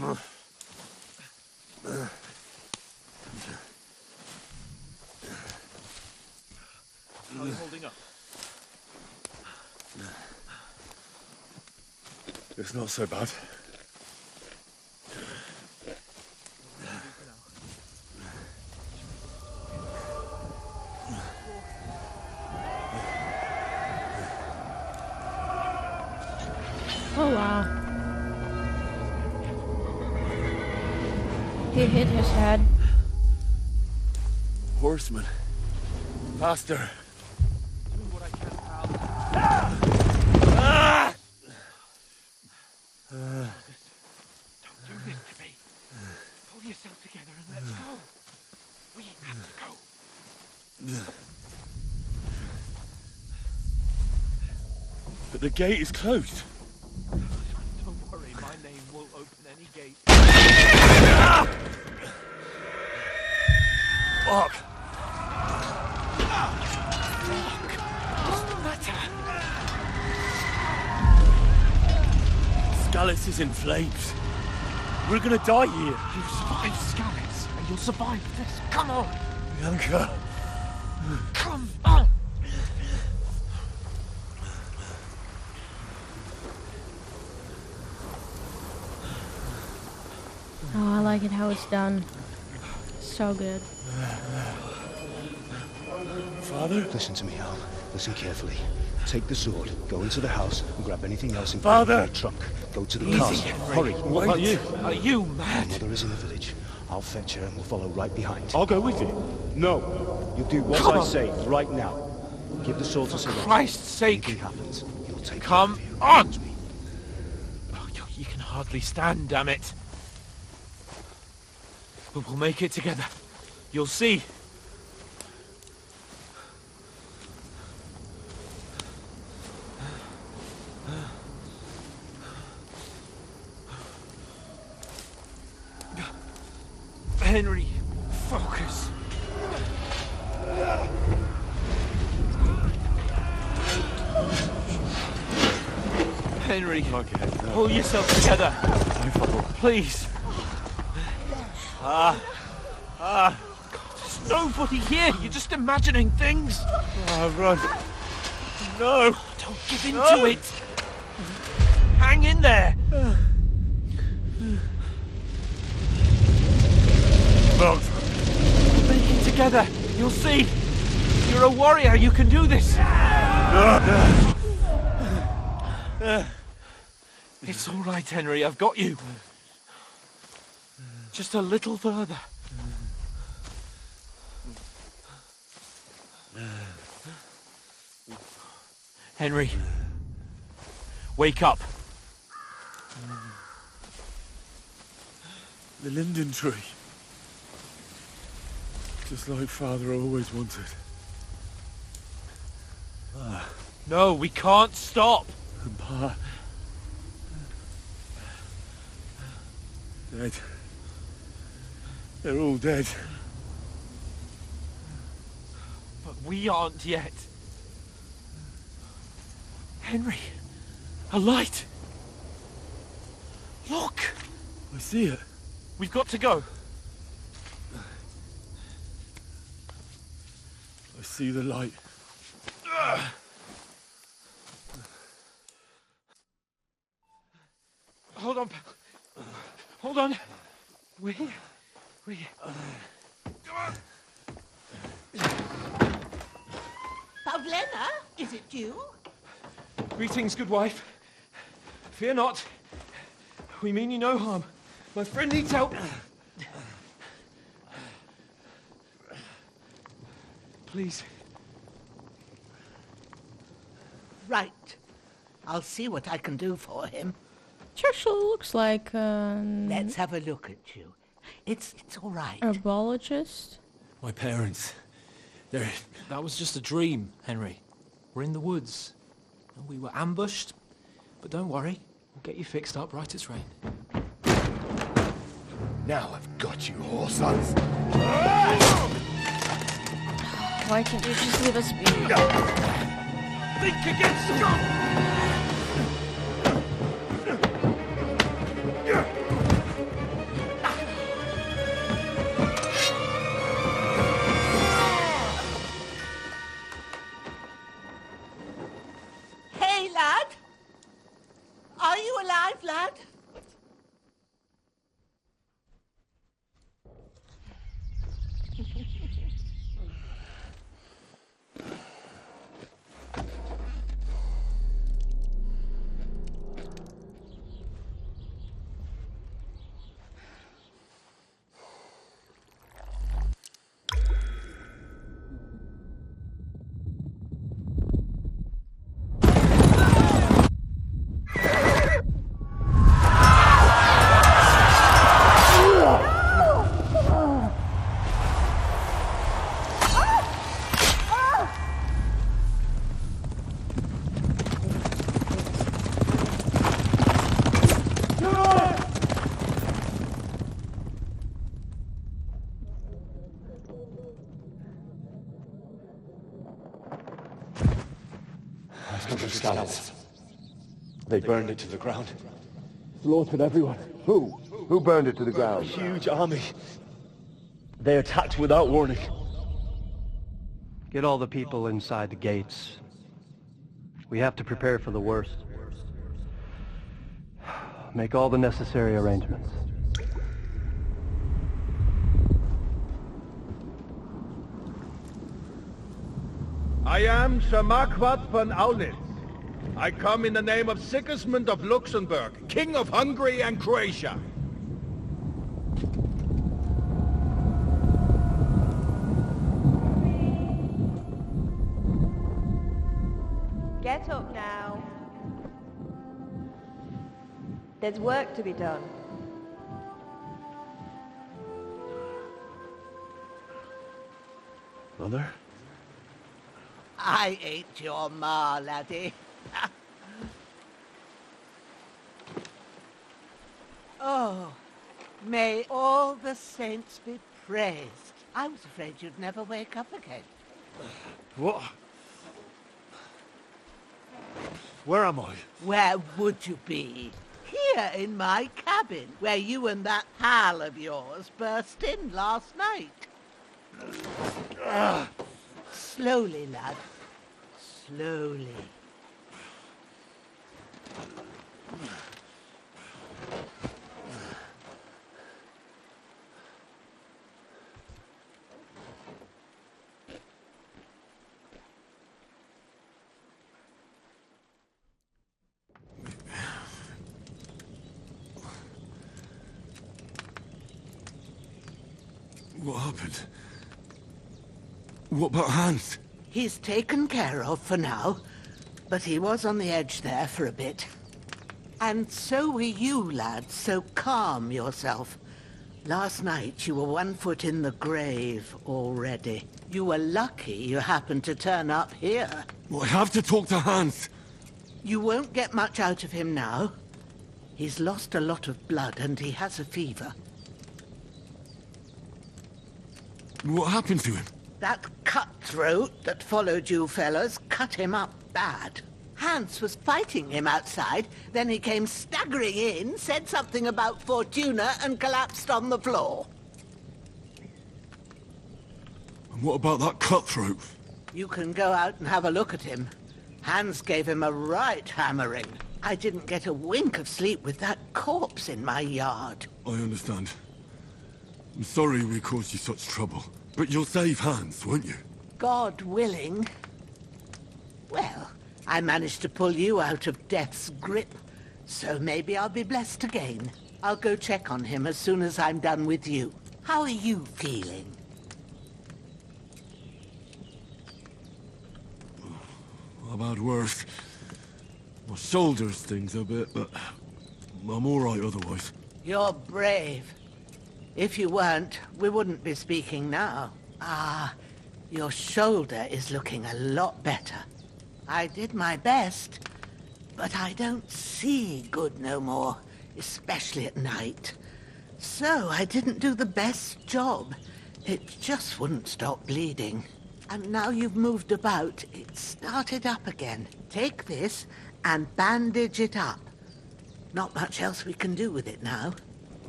How are you holding up? It's not so bad. Oh wow. He hit his head. Horseman. Faster. Doing what I can, pal. Don't do this to me. Pull yourself together and let's go. We have to go. But the gate is closed. Don't worry, my name won't open any gate. Fuck. What's the matter? Scallis is in flames. We're gonna die here. You survived Scallis, and you'll survive this. Come on! Bianca. Come on! Oh, I like it how it's done. So good. Father? Listen to me, Al. Listen carefully. Take the sword, go into the house, and grab anything else in Father! the trunk. Go to the Easy, castle. Henry. Hurry. What about you? Are you My mad? mother is in the village. I'll fetch her and we'll follow right behind. I'll go with you. No. You do what Come I on. say right now. Give the sword to For Sir Christ's sake! Anything happens, he'll take Come care of you. on! Trust me. Oh, you can hardly stand, damn it. But we'll make it together. You'll see. Henry, focus. Henry, pull yourself together. Please. God, there's nobody here. You're just imagining things. Run. No. Don't give in to it. Hang in there. Well, Make it together. You'll see. You're a warrior. You can do this. It's all right, Henry. I've got you. Just a little further. Henry, wake up. the linden tree. Just like Father always wanted. No, we can't stop. And Pa. Dead. They're all dead. But we aren't yet. Henry, a light. Look, I see it. we've got to go. I see the light. Hold on, pal. Hold on. We're here. We're here. Pavlena, is it you? Greetings, good wife. Fear not. We mean you no harm. My friend needs help. Please. Right. I'll see what I can do for him. Actually looks like Let's have a look at you. It's all right. herbologist. My parents. That was just a dream, Henry. We're in the woods. And we were ambushed. But don't worry. We'll get you fixed up right as rain. Now I've got you, whoresons. Why can't you just leave us be? Think against Scott! Lad? Are you alive, lad? Scallops. They burned it to the ground. Slaughtered everyone. Who? Who burned it to the A ground? huge army. They attacked without warning. Get all the people inside the gates. We have to prepare for the worst. Make all the necessary arrangements. I am Sir Marquardt von Aulitz. I come in the name of Sigismund of Luxembourg, King of Hungary and Croatia. Get up now. There's work to be done. Mother? I ain't your ma, laddie. Oh, may all the saints be praised. I was afraid you'd never wake up again. What? Where am I? Where would you be? Here in my cabin, where you and that pal of yours burst in last night. Slowly, lad. Slowly. What happened? What about Hans? He's taken care of for now, but he was on the edge there for a bit. And so were you, lad, so calm yourself. Last night you were 1 foot in the grave already. You were lucky you happened to turn up here. Well, I have to talk to Hans. You won't get much out of him now. He's lost a lot of blood and he has a fever. What happened to him? That cutthroat that followed you fellas cut him up bad. Hans was fighting him outside, then he came staggering in, said something about Fortuna, and collapsed on the floor. And what about that cutthroat? You can go out and have a look at him. Hans gave him a right hammering. I didn't get a wink of sleep with that corpse in my yard. I understand. I'm sorry we caused you such trouble. But you'll save Hans, won't you? God willing. Well, I managed to pull you out of death's grip, so maybe I'll be blessed again. I'll go check on him as soon as I'm done with you. How are you feeling? I've had worse. My shoulder stings a bit, but I'm all right otherwise. You're brave. If you weren't, we wouldn't be speaking now. Ah, your shoulder is looking a lot better. I did my best, but I don't see good no more, especially at night. So I didn't do the best job. It just wouldn't stop bleeding. And now you've moved about, it started up again. Take this and bandage it up. Not much else we can do with it now.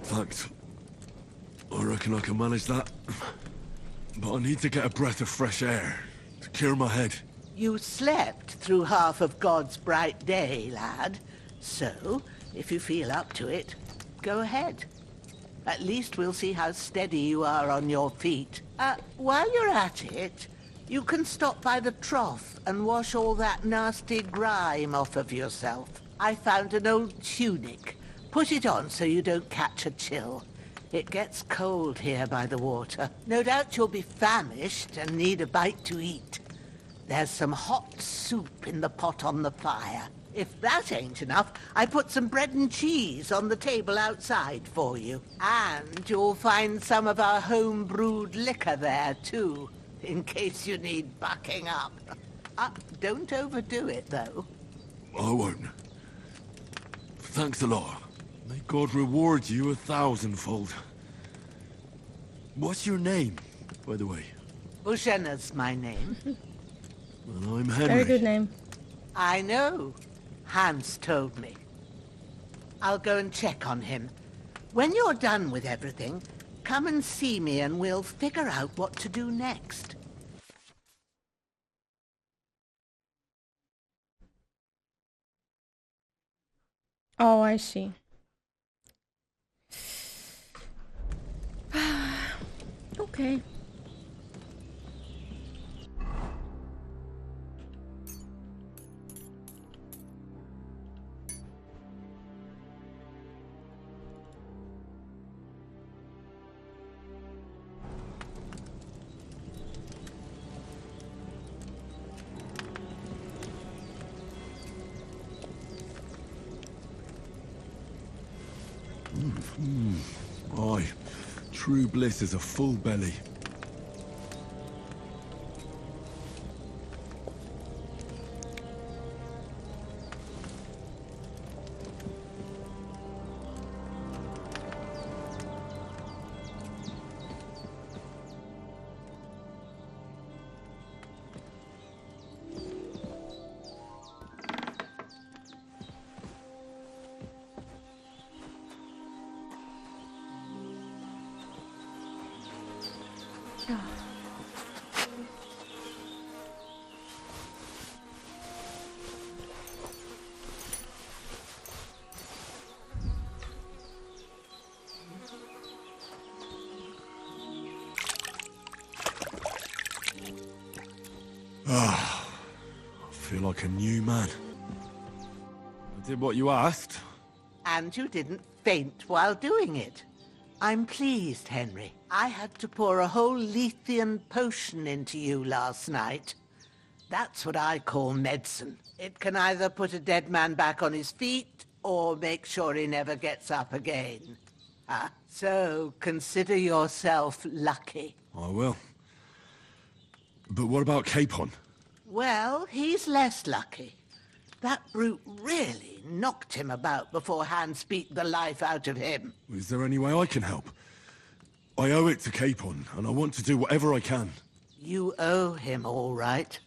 Thanks. I reckon I can manage that. But I need to get a breath of fresh air to clear my head. You slept through half of God's bright day, lad. So, if you feel up to it, go ahead. At least we'll see how steady you are on your feet. While you're at it, you can stop by the trough and wash all that nasty grime off of yourself. I found an old tunic. Put it on so you don't catch a chill. It gets cold here by the water. No doubt you'll be famished and need a bite to eat. There's some hot soup in the pot on the fire. If that ain't enough, I put some bread and cheese on the table outside for you. And you'll find some of our home-brewed liquor there, too, in case you need bucking up. Don't overdo it, though. I won't. Thanks a lot. May God reward you 1,000-fold. What's your name, by the way? Ushena's my name. Well, I'm Henry. Very good name. I know. Hans told me. I'll go and check on him. When you're done with everything, come and see me and we'll figure out what to do next. Oh, I see. Okay. Aye, true bliss is a full belly. I feel like a new man. I did what you asked. And you didn't faint while doing it. I'm pleased, Henry. I had to pour a whole Lethean potion into you last night. That's what I call medicine. It can either put a dead man back on his feet, or make sure he never gets up again. So consider yourself lucky. I will. But what about Capon? Well, he's less lucky. That brute really knocked him about before Hans beat the life out of him. Is there any way I can help? I owe it to Capon, and I want to do whatever I can. You owe him, all right.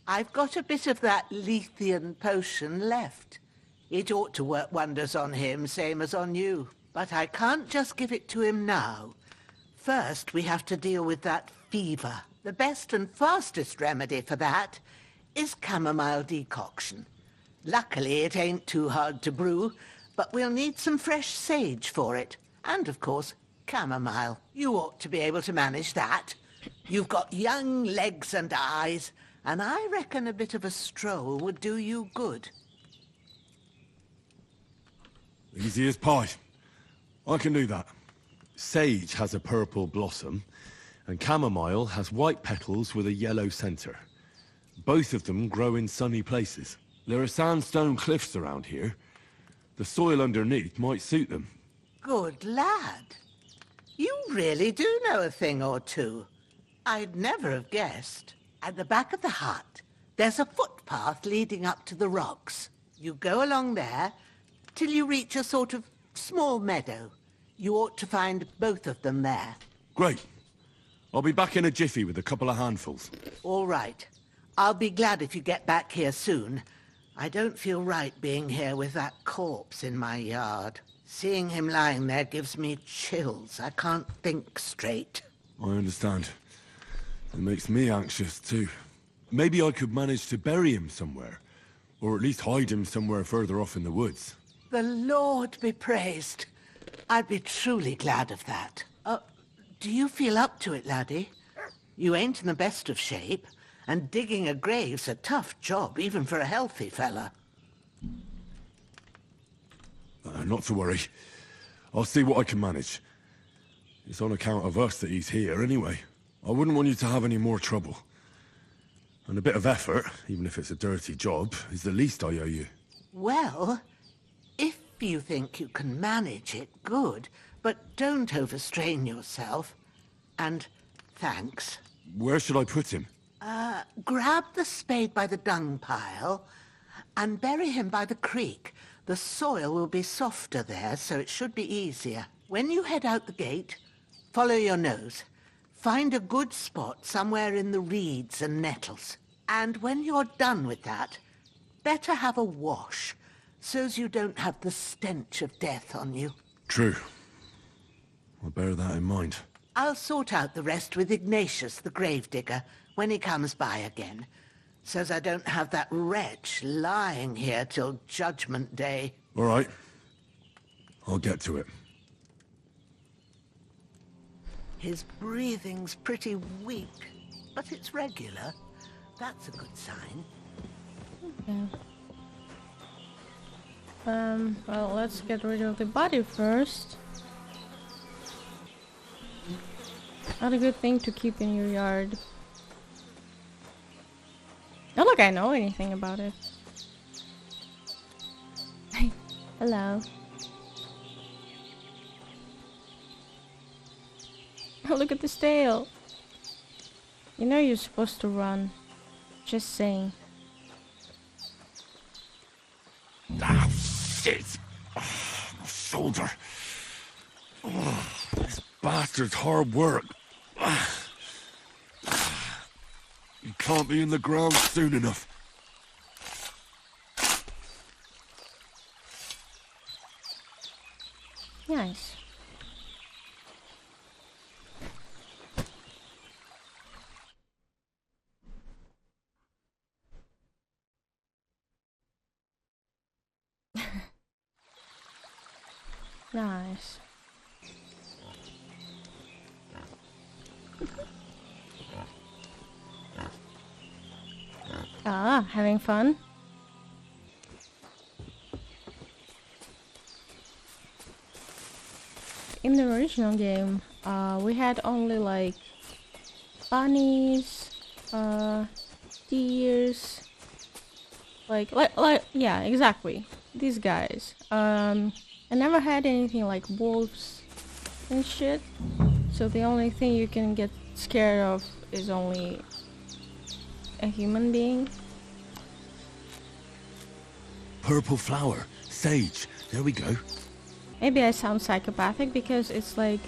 I've got a bit of that Lethean potion left. It ought to work wonders on him, same as on you. But I can't just give it to him now. First, we have to deal with that fever. The best and fastest remedy for that is chamomile decoction. Luckily, it ain't too hard to brew, but we'll need some fresh sage for it. And, of course, chamomile. You ought to be able to manage that. You've got young legs and eyes, and I reckon a bit of a stroll would do you good. Easy as pie. I can do that. Sage has a purple blossom, and chamomile has white petals with a yellow center. Both of them grow in sunny places. There are sandstone cliffs around here. The soil underneath might suit them. Good lad. You really do know a thing or two. I'd never have guessed. At the back of the hut, there's a footpath leading up to the rocks. You go along there till you reach a sort of small meadow. You ought to find both of them there. Great. I'll be back in a jiffy with a couple of handfuls. All right. I'll be glad if you get back here soon. I don't feel right being here with that corpse in my yard. Seeing him lying there gives me chills. I can't think straight. I understand. It makes me anxious, too. maybe I could manage to bury him somewhere. Or at least hide him somewhere further off in the woods. The Lord be praised. I'd be truly glad of that. Do you feel up to it, laddie? You ain't in the best of shape, and digging a grave's a tough job, even for a healthy fella. Not to worry. I'll see what I can manage. It's on account of us that he's here anyway. I wouldn't want you to have any more trouble. And a bit of effort, even if it's a dirty job, is the least I owe you. Well, if you think you can manage it, good. But don't overstrain yourself. And thanks. Where should I put him? Grab the spade by the dung pile and bury him by the creek. The soil will be softer there, so it should be easier. When you head out the gate, follow your nose. Find a good spot somewhere in the reeds and nettles. And when you're done with that, better have a wash, so's you don't have the stench of death on you. True. I'll bear that in mind. I'll sort out the rest with Ignatius, the gravedigger, when he comes by again, so's I don't have that wretch lying here till Judgment Day. All right. I'll get to it. His breathing's pretty weak, but it's regular. That's a good sign. Okay. Well, let's get rid of the body first. Not a good thing to keep in your yard. Not like I know anything about it. Hello. Oh, look at this tail. You know you're supposed to run. Just saying. Ah, shit! Oh, my shoulder. Oh, this bastard's hard work. You can't be in the ground soon enough. Nice. Nice. Having fun? In the original game, we had only like bunnies, deers, like yeah, exactly, these guys. I never had anything like wolves and shit, so the only thing you can get scared of is only a human being. Purple flower, sage, there we go. Maybe I sound psychopathic because it's like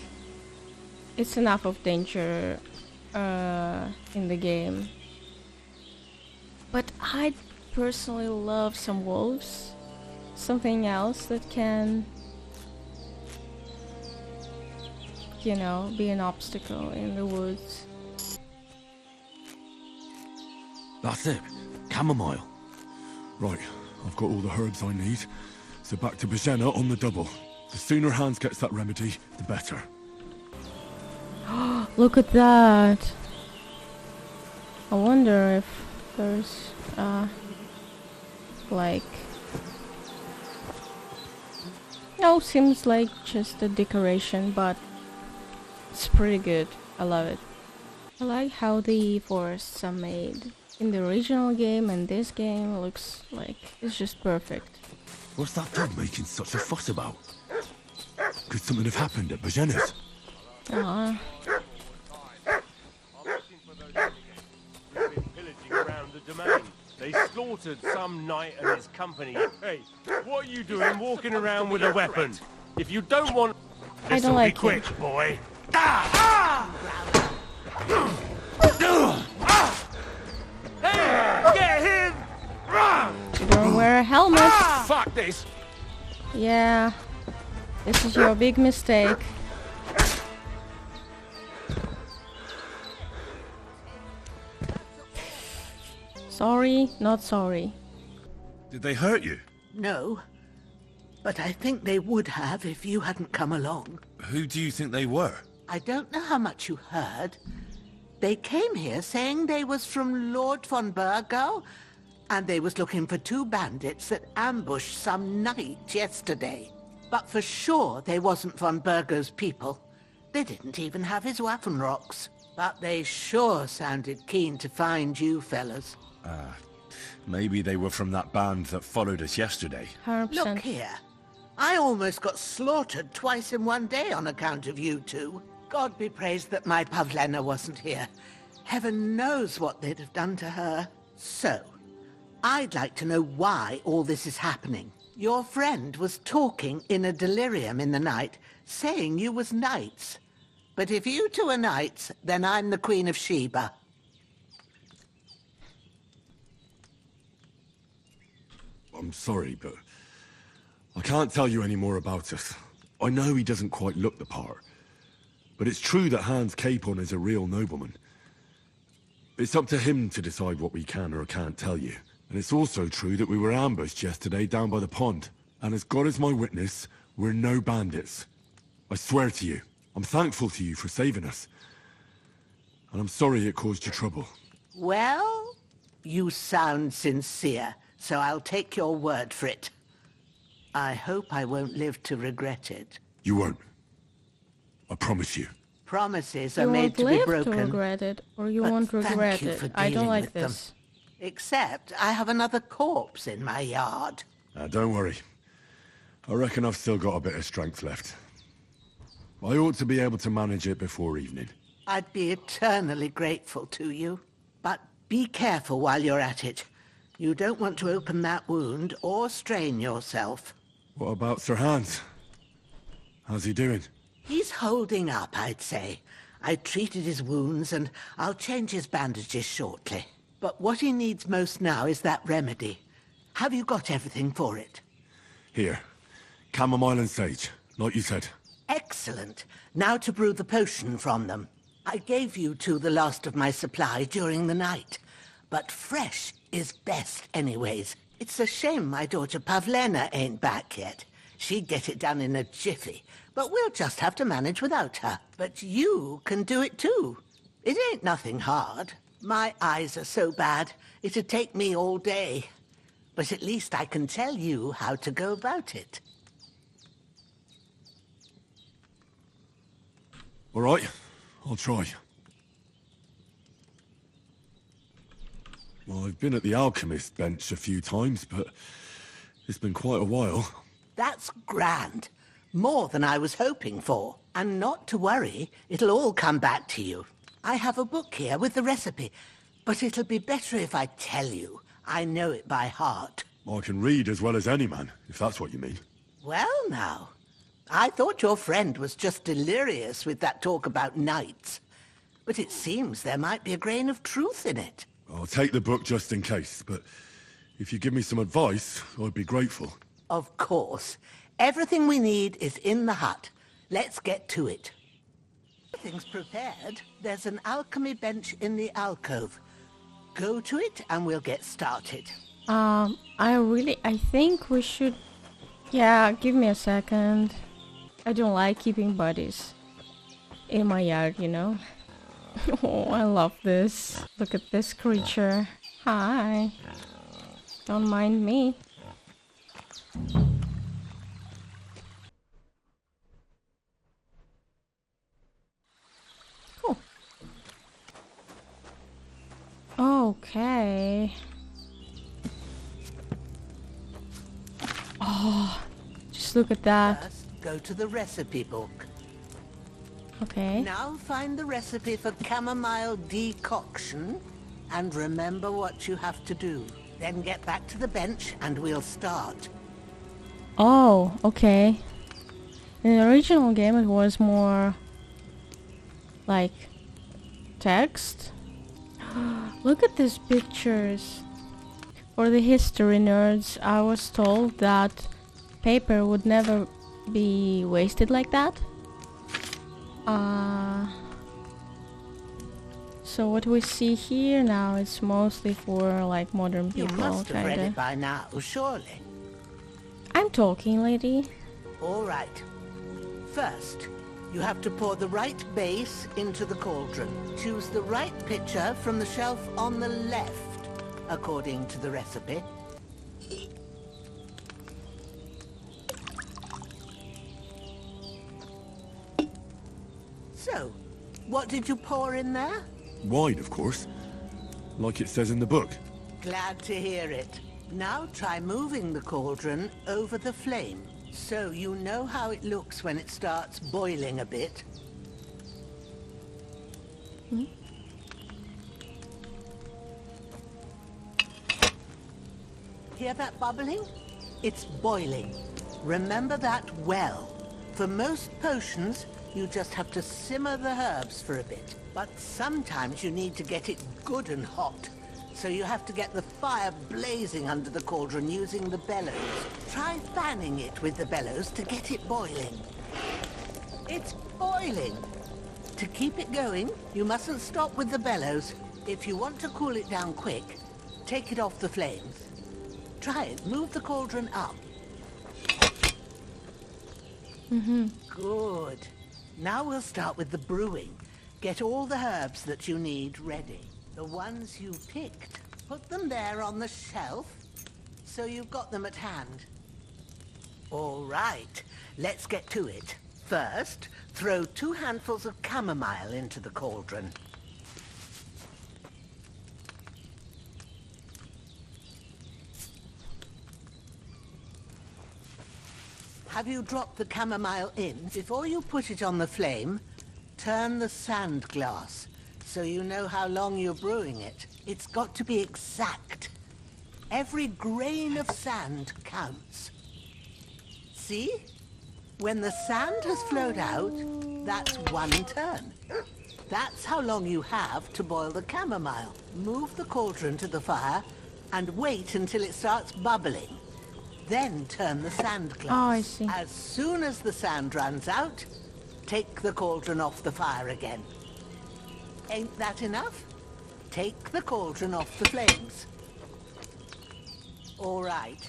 it's enough of danger in the game, but I personally love some wolves, something else that can, you know, be an obstacle in the woods. That's it, chamomile. Right, I've got all the herbs I need, so back to Bajena on the double. The sooner Hans gets that remedy, the better. Look at that! I wonder if there's like, no, seems like just a decoration, but it's pretty good. I love it. I like how the forests are made. In the original game and this game looks like it's just perfect. What's that dog making such a fuss about? Could something have happened at Bajena's? Aww. They slaughtered some knight and his company. Hey, what are you doing walking around with a weapon? If you don't want... I don't like be quick, it. boy. Hey, get him! You don't wear a helmet. Fuck this! Yeah, this is your big mistake. Sorry, not sorry. Did they hurt you? No, but I think they would have if you hadn't come along. Who do you think they were? I don't know how much you heard. They came here saying they was from Lord von Burgo, and they was looking for 2 bandits that ambushed some knight yesterday. But for sure they wasn't von Burgo's people. They didn't even have his Waffenrocks. But they sure sounded keen to find you fellas. Maybe they were from that band that followed us yesterday. 100%. Look here. I almost got slaughtered twice in one day on account of you two. God be praised that my Pavlena wasn't here. Heaven knows what they'd have done to her. So, I'd like to know why all this is happening. Your friend was talking in a delirium in the night, saying you was knights. But if you two are knights, then I'm the Queen of Sheba. I'm sorry, but I can't tell you any more about us. I know he doesn't quite look the part, but it's true that Hans Capon is a real nobleman. It's up to him to decide what we can or can't tell you. And it's also true that we were ambushed yesterday down by the pond. And as God is my witness, we're no bandits. I swear to you, I'm thankful to you for saving us. And I'm sorry it caused you trouble. Well, you sound sincere, so I'll take your word for it. I hope I won't live to regret it. You won't. I promise you. Promises are You made won't to be live broken. to regret it, or you but won't thank regret you for it. I don't dealing like with them. this. Except I have another corpse in my yard. Don't worry. I reckon I've still got a bit of strength left. I ought to be able to manage it before evening. I'd be eternally grateful to you. But be careful while you're at it. You don't want to open that wound or strain yourself. What about Sir Hans? How's he doing? He's holding up, I'd say. I treated his wounds and I'll change his bandages shortly. But what he needs most now is that remedy. Have you got everything for it? Here. Chamomile and sage, like you said. Excellent. Now to brew the potion from them. I gave you two the last of my supply during the night. But fresh is best anyways. It's a shame my daughter Pavlena ain't back yet. She'd get it done in a jiffy. But we'll just have to manage without her. But you can do it too. It ain't nothing hard. My eyes are so bad, it'd take me all day. But at least I can tell you how to go about it. All right, I'll try. Well, I've been at the alchemist bench a few times, but it's been quite a while. That's grand. More than I was hoping for. And not to worry, it'll all come back to you. I have a book here with the recipe, but it'll be better if I tell you. I know it by heart. I can read as well as any man, if that's what you mean. Well now, I thought your friend was just delirious with that talk about knights. But it seems there might be a grain of truth in it. I'll take the book just in case, but if you give me some advice, I'd be grateful. Of course. Everything we need is in the hut. Let's get to it. Everything's prepared. There's an alchemy bench in the alcove. Go to it and we'll get started. I think we should... Yeah, give me a second. I don't like keeping buddies in my yard, you know? Oh, I love this. Look at this creature. Hi. Don't mind me. Cool. Okay. Oh, just look at that. First, go to the recipe book. Okay. Now find the recipe for chamomile decoction and remember what you have to do. Then get back to the bench and we'll start. Oh, okay. In the original game it was more like text. Look at these pictures. For the history nerds, I was told that paper would never be wasted like that. So what we see here now, it's mostly for like modern You people, must have read kinda. it by now, surely. I'm talking, lady. All right. First, you have to pour the right base into the cauldron. Choose the right pitcher from the shelf on the left, according to the recipe. So, what did you pour in there? Wide, of course. Like it says in the book. Glad to hear it. Now try moving the cauldron over the flame, so you know how it looks when it starts boiling a bit. Hear that bubbling? It's boiling. Remember that well. For most potions, you just have to simmer the herbs for a bit. But sometimes you need to get it good and hot. So you have to get the fire blazing under the cauldron using the bellows. Try fanning it with the bellows to get it boiling. It's boiling! To keep it going, you mustn't stop with the bellows. If you want to cool it down quick, take it off the flames. Try it. Move the cauldron up. Good. Now we'll start with the brewing. Get all the herbs that you need ready. The ones you picked. Put them there on the shelf, so you've got them at hand. All right, let's get to it. First, throw 2 handfuls of chamomile into the cauldron. Have you dropped the chamomile in? Before you put it on the flame, turn the sand glass, so you know how long you're brewing it. It's got to be exact. Every grain of sand counts. See? When the sand has flowed out, that's 1 turn. That's how long you have to boil the chamomile. Move the cauldron to the fire and wait until it starts bubbling. Then turn the sand glass. Oh, I see. As soon as the sand runs out, take the cauldron off the fire again. Ain't that enough? Take the cauldron off the flames. All right.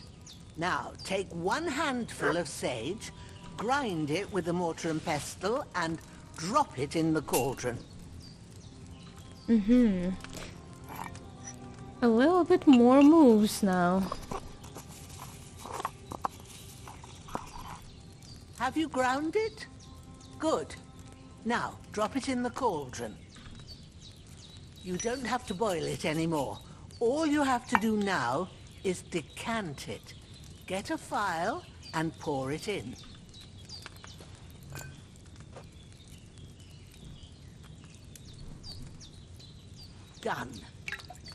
Now, take 1 handful of sage, grind it with a mortar and pestle, and drop it in the cauldron. A little bit more moves now. Have you ground it? Good. Now, drop it in the cauldron. You don't have to boil it anymore. All you have to do now is decant it. Get a phial and pour it in. Done.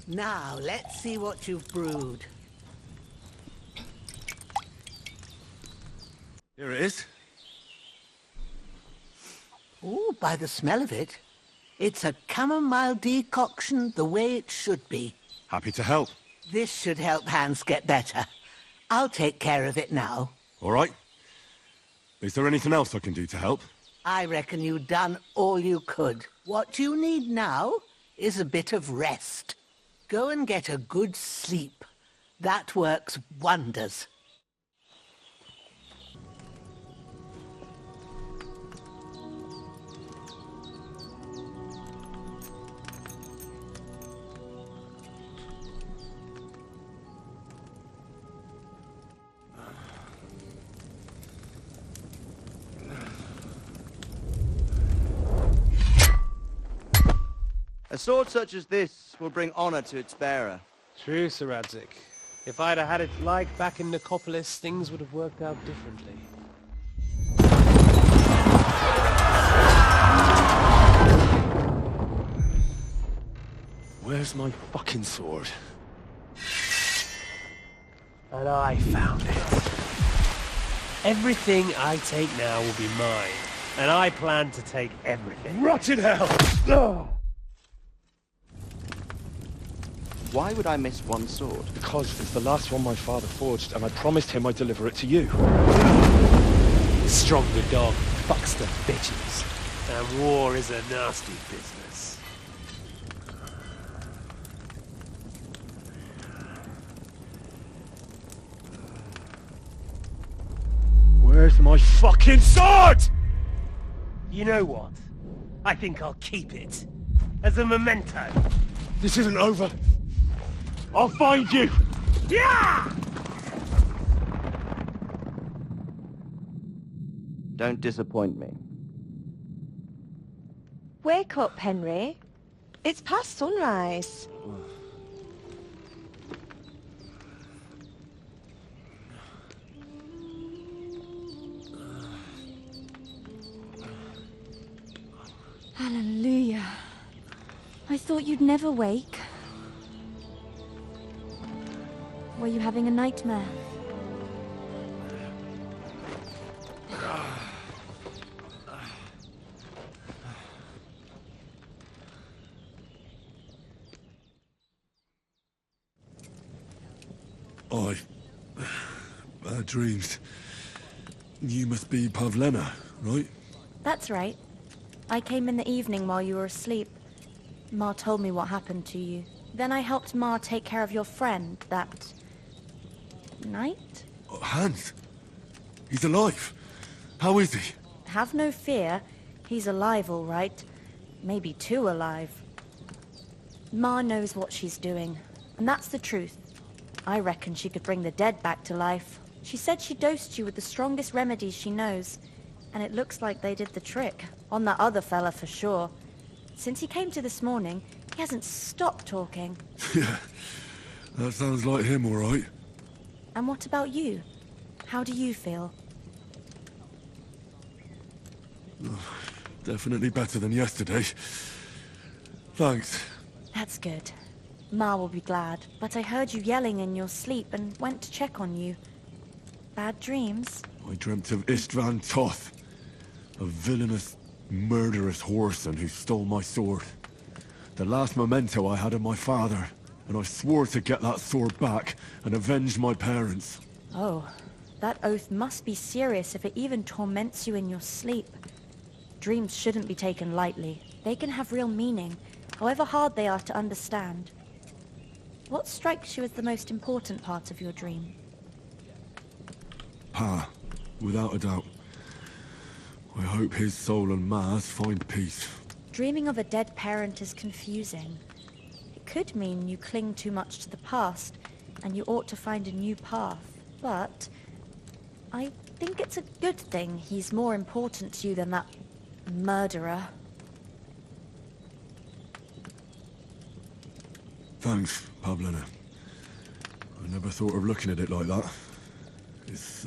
Now, let's see what you've brewed. Here it is. Ooh, by the smell of it, it's a chamomile decoction the way it should be. Happy to help. This should help Hans get better. I'll take care of it now. All right. Is there anything else I can do to help? I reckon you've done all you could. What you need now is a bit of rest. Go and get a good sleep. That works wonders. A sword such as this will bring honor to its bearer. True, Sir Radzik. If I'd have had it like back in Nicopolis, things would have worked out differently. Where's my fucking sword? And I found it. Everything I take now will be mine, and I plan to take everything. Rotted hell! Why would I miss one sword? Because it's the last one my father forged, and I promised him I'd deliver it to you. Stronger dog fucks the bitches, and war is a nasty business. Where's my fucking sword? You know what? I think I'll keep it. As a memento. This isn't over. I'll find you! Yeah! Don't disappoint me. Wake up, Henry. It's past sunrise. Hallelujah. I thought you'd never wake. Were you having a nightmare? Bad dreams. You must be Pavlena, right? That's right. I came in the evening while you were asleep. Ma told me what happened to you. Then I helped Ma take care of your friend that night? Oh, Hans? He's alive. How is he? Have no fear. He's alive, all right. Maybe too alive. Ma knows what she's doing, and that's the truth. I reckon she could bring the dead back to life. She said she dosed you with the strongest remedies she knows, and it looks like they did the trick. On that other fella for sure. Since he came to this morning, he hasn't stopped talking. Yeah, that sounds like him, all right. And what about you? How do you feel? Definitely better than yesterday. Thanks. That's good. Ma will be glad, but I heard you yelling in your sleep and went to check on you. Bad dreams? I dreamt of Istvan Toth, a villainous, murderous whoreson who stole my sword. The last memento I had of my father, and I swore to get that sword back and avenge my parents. Oh, that oath must be serious if it even torments you in your sleep. Dreams shouldn't be taken lightly. They can have real meaning, however hard they are to understand. What strikes you as the most important part of your dream? Pa, without a doubt. I hope his soul and Ma's find peace. Dreaming of a dead parent is confusing. It could mean you cling too much to the past, and you ought to find a new path. But I think it's a good thing he's more important to you than that murderer. Thanks, Pavlena. I never thought of looking at it like that. It's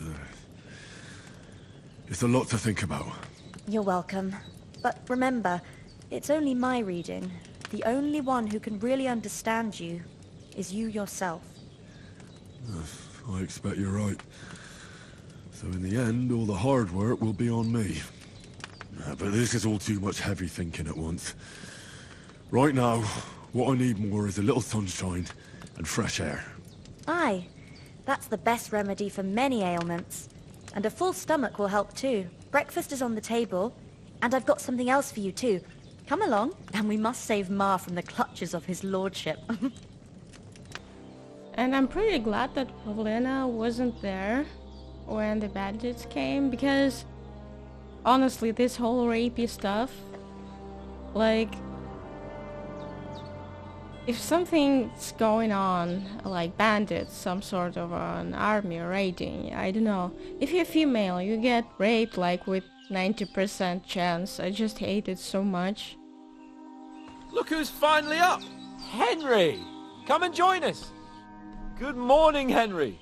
a lot to think about. You're welcome. But remember, it's only my reading. The only one who can really understand you is you yourself. I expect you're right. So in the end, all the hard work will be on me. But this is all too much heavy thinking at once. Right now, what I need more is a little sunshine and fresh air. Aye, that's the best remedy for many ailments. And a full stomach will help too. Breakfast is on the table, and I've got something else for you too. Come along, and we must save Ma from the clutches of his lordship. And I'm pretty glad that Pavlena wasn't there when the bandits came, because honestly, this whole rapey stuff, like, if something's going on, like bandits, some sort of an army raiding, I don't know. If you're female, you get raped like with 90% chance. I just hate it so much. Look who's finally up! Henry! Come and join us! Good morning, Henry!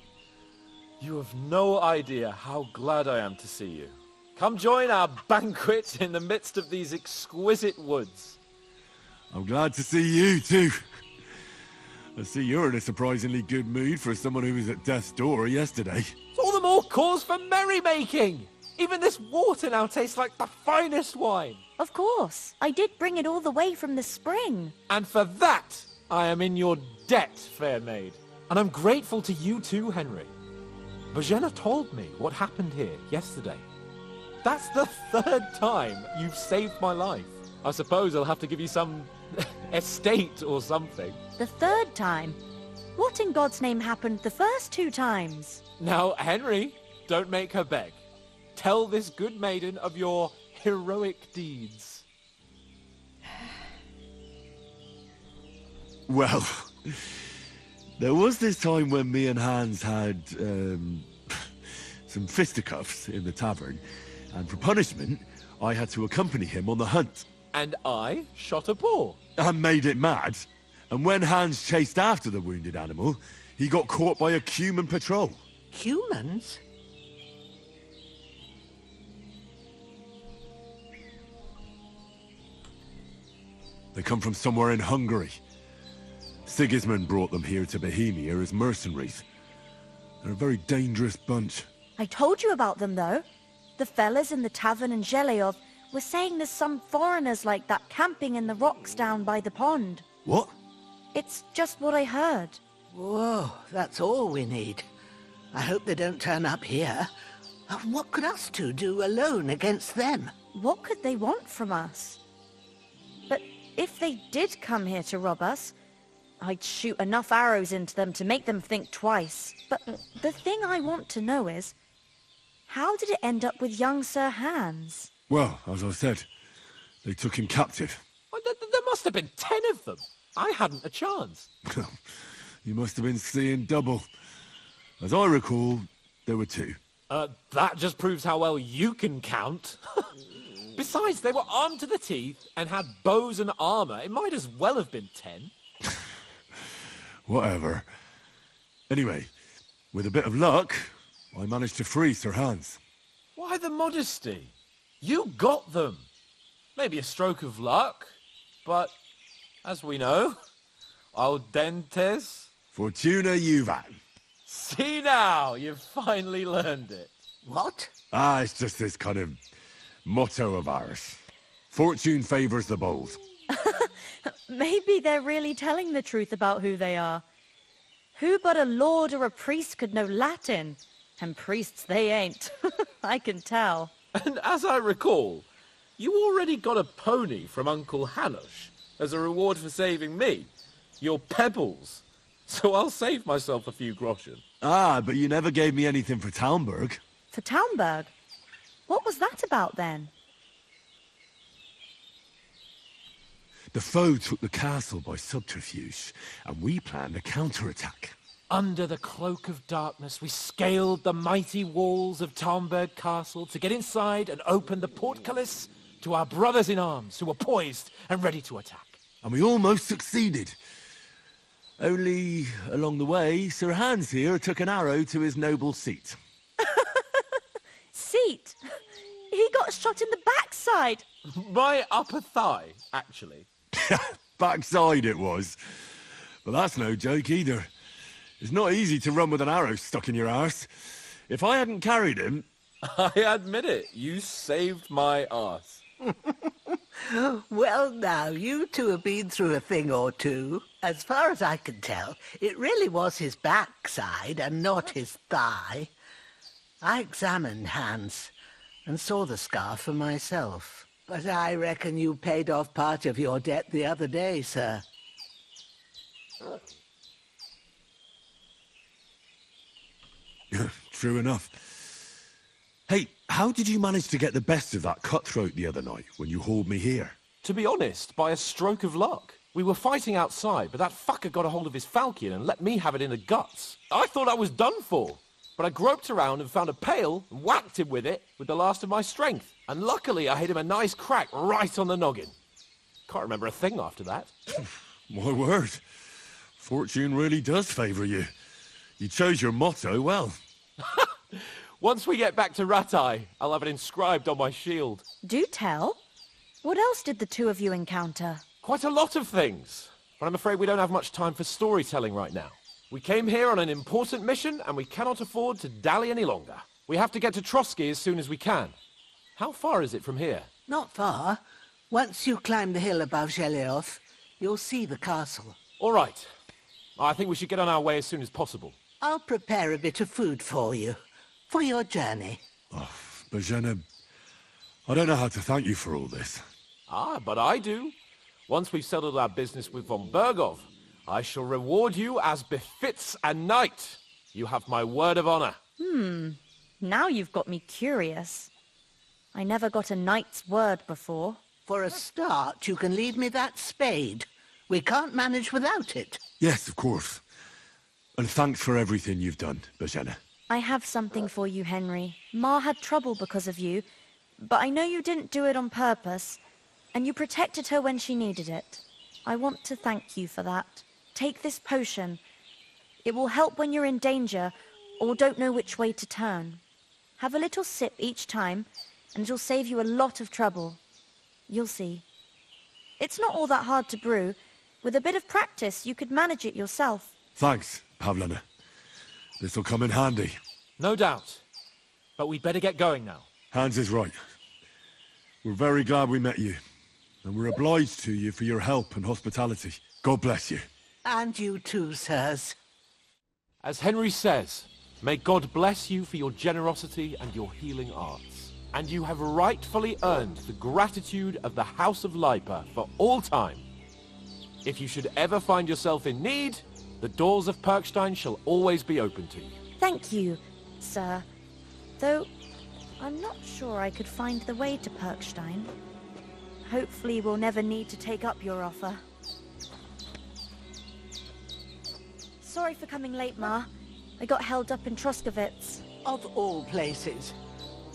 You have no idea how glad I am to see you. Come join our banquet in the midst of these exquisite woods. I'm glad to see you, too. I see you're in a surprisingly good mood for someone who was at death's door yesterday. It's all the more cause for merrymaking! Even this water now tastes like the finest wine. Of course. I did bring it all the way from the spring. And for that, I am in your debt, fair maid. And I'm grateful to you too, Henry. Bojena told me what happened here yesterday. That's the third time you've saved my life. I suppose I'll have to give you some estate or something. The third time? What in God's name happened the first two times? Now, Henry, don't make her beg. tell this good maiden of your heroic deeds. Well, there was this time when me and Hans had, some fisticuffs in the tavern, and for punishment, I had to accompany him on the hunt. And I shot a boar. And made it mad. And when Hans chased after the wounded animal, he got caught by a human patrol. Humans? They come from somewhere in Hungary. Sigismund brought them here to Bohemia as mercenaries. They're a very dangerous bunch. I told you about them, though. The fellas in the tavern in Zheleov were saying there's some foreigners like that camping in the rocks down by the pond. What? It's just what I heard. Whoa, that's all we need. I hope they don't turn up here. What could us two do alone against them? What could they want from us? But if they did come here to rob us, I'd shoot enough arrows into them to make them think twice. But the thing I want to know is, how did it end up with young Sir Hans? Well, as I said, they took him captive. Well, there must have been 10 of them. I hadn't a chance. You must have been seeing double. As I recall, there were 2. That just proves how well you can count. Besides, they were armed to the teeth and had bows and armor. It might as well have been 10. Whatever. Anyway, with a bit of luck, I managed to free Sir Hans. Why the modesty? You got them. Maybe a stroke of luck, but as we know, al dentes. Fortuna juvat. See now, you've finally learned it. What? It's just this kind of motto of ours. Fortune favors the bold. Maybe they're really telling the truth about who they are. Who but a lord or a priest could know Latin? And priests they ain't. I can tell. And as I recall, you already got a pony from Uncle Hanush as a reward for saving me. Your pebbles. So I'll save myself a few groschen. But you never gave me anything for Talmberg. For Talmberg? What was that about then? The foe took the castle by subterfuge, and we planned a counterattack. Under the cloak of darkness, we scaled the mighty walls of Talmberg Castle to get inside and open the portcullis to our brothers in arms who were poised and ready to attack. And we almost succeeded. Only, along the way, Sir Hans here took an arrow to his noble seat. Seat? He got shot in the backside. My upper thigh, actually. Backside it was. But that's no joke either. It's not easy to run with an arrow stuck in your arse. If I hadn't carried him... I admit it, you saved my arse. Well, now, you two have been through a thing or two. As far as I can tell, it really was his backside and not his thigh. I examined Hans and saw the scar for myself. But I reckon you paid off part of your debt the other day, sir. True enough. Hey, how did you manage to get the best of that cutthroat the other night when you hauled me here? To be honest, by a stroke of luck. We were fighting outside, but that fucker got a hold of his falchion and let me have it in the guts. I thought I was done for. But I groped around and found a pail and whacked him with it with the last of my strength. And luckily I hit him a nice crack right on the noggin. Can't remember a thing after that. My word. Fortune really does favour you. You chose your motto well. Once we get back to Ratai, I'll have it inscribed on my shield. Do tell. What else did the two of you encounter? Quite a lot of things. But I'm afraid we don't have much time for storytelling right now. We came here on an important mission, and we cannot afford to dally any longer. We have to get to Trotsky as soon as we can. How far is it from here? Not far. Once you climb the hill above Zheleov, you'll see the castle. All right. I think we should get on our way as soon as possible. I'll prepare a bit of food for you, for your journey. Oh, Bozhena, I don't know how to thank you for all this. But I do. Once we've settled our business with von Bergov, I shall reward you as befits a knight. You have my word of honor. Now you've got me curious. I never got a knight's word before. For a start, you can leave me that spade. We can't manage without it. Yes, of course. And thanks for everything you've done, Bajena. I have something for you, Henry. Ma had trouble because of you, but I know you didn't do it on purpose, and you protected her when she needed it. I want to thank you for that. Take this potion. It will help when you're in danger or don't know which way to turn. Have a little sip each time, and it'll save you a lot of trouble. You'll see. It's not all that hard to brew. With a bit of practice, you could manage it yourself. Thanks, Pavlena. This'll come in handy. No doubt. But we'd better get going now. Hans is right. We're very glad we met you. And we're obliged to you for your help and hospitality. God bless you. And you too, sirs. As Henry says, may God bless you for your generosity and your healing arts. And you have rightfully earned the gratitude of the House of Lipa for all time. If you should ever find yourself in need, the doors of Perkstein shall always be open to you. Thank you, sir. Though, I'm not sure I could find the way to Perkstein. Hopefully we'll never need to take up your offer. Sorry for coming late, Ma. I got held up in Troskowitz. Of all places.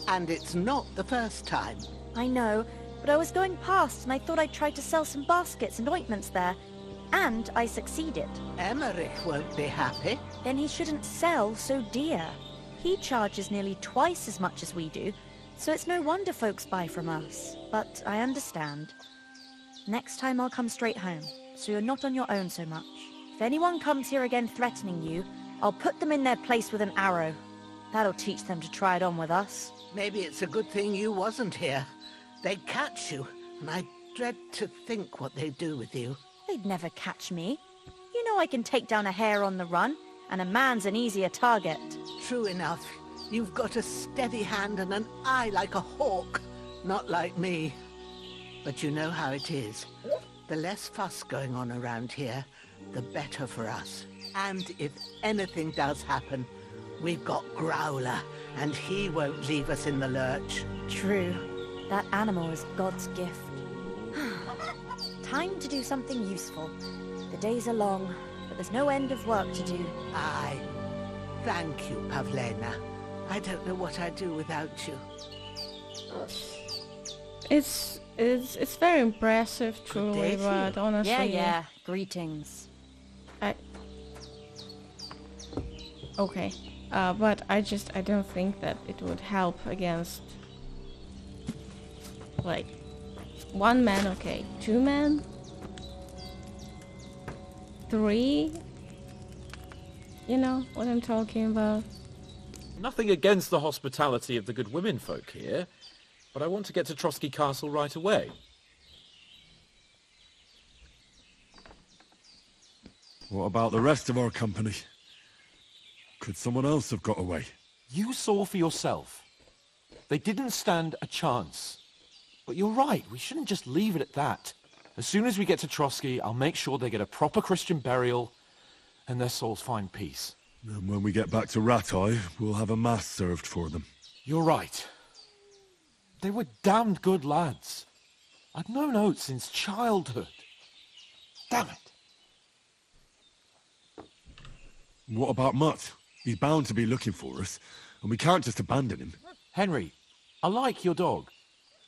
And it's not the first time. I know, but I was going past and I thought I'd try to sell some baskets and ointments there. And I succeeded. Emmerich won't be happy. Then he shouldn't sell so dear. He charges nearly twice as much as we do, so it's no wonder folks buy from us. But I understand. Next time I'll come straight home, so you're not on your own so much. If anyone comes here again threatening you, I'll put them in their place with an arrow. That'll teach them to try it on with us. Maybe it's a good thing you wasn't here. They'd catch you, and I dread to think what they'd do with you. They'd never catch me. You know I can take down a hare on the run, and a man's an easier target. True enough. You've got a steady hand and an eye like a hawk. Not like me. But you know how it is. The less fuss going on around here, the better for us. And if anything does happen, we've got Growler, and he won't leave us in the lurch. True. That animal is God's gift. Time to do something useful. The days are long, but there's no end of work to do. Aye. Thank you, Pavlena. I don't know what I'd do without you. It's very impressive, truly, but honestly... Yeah. Greetings. Okay. But I don't think that it would help against... Like... 1 man, okay. 2 men? 3? You know what I'm talking about? Nothing against the hospitality of the good women folk here, but I want to get to Trotsky Castle right away. What about the rest of our company? Could someone else have got away? You saw for yourself. They didn't stand a chance. But you're right, we shouldn't just leave it at that. As soon as we get to Trotsky, I'll make sure they get a proper Christian burial and their souls find peace. And when we get back to Ratai, we'll have a mass served for them. You're right. They were damned good lads. I'd known Oates since childhood. Damn it. What about Mutt? He's bound to be looking for us, and we can't just abandon him. Henry, I like your dog,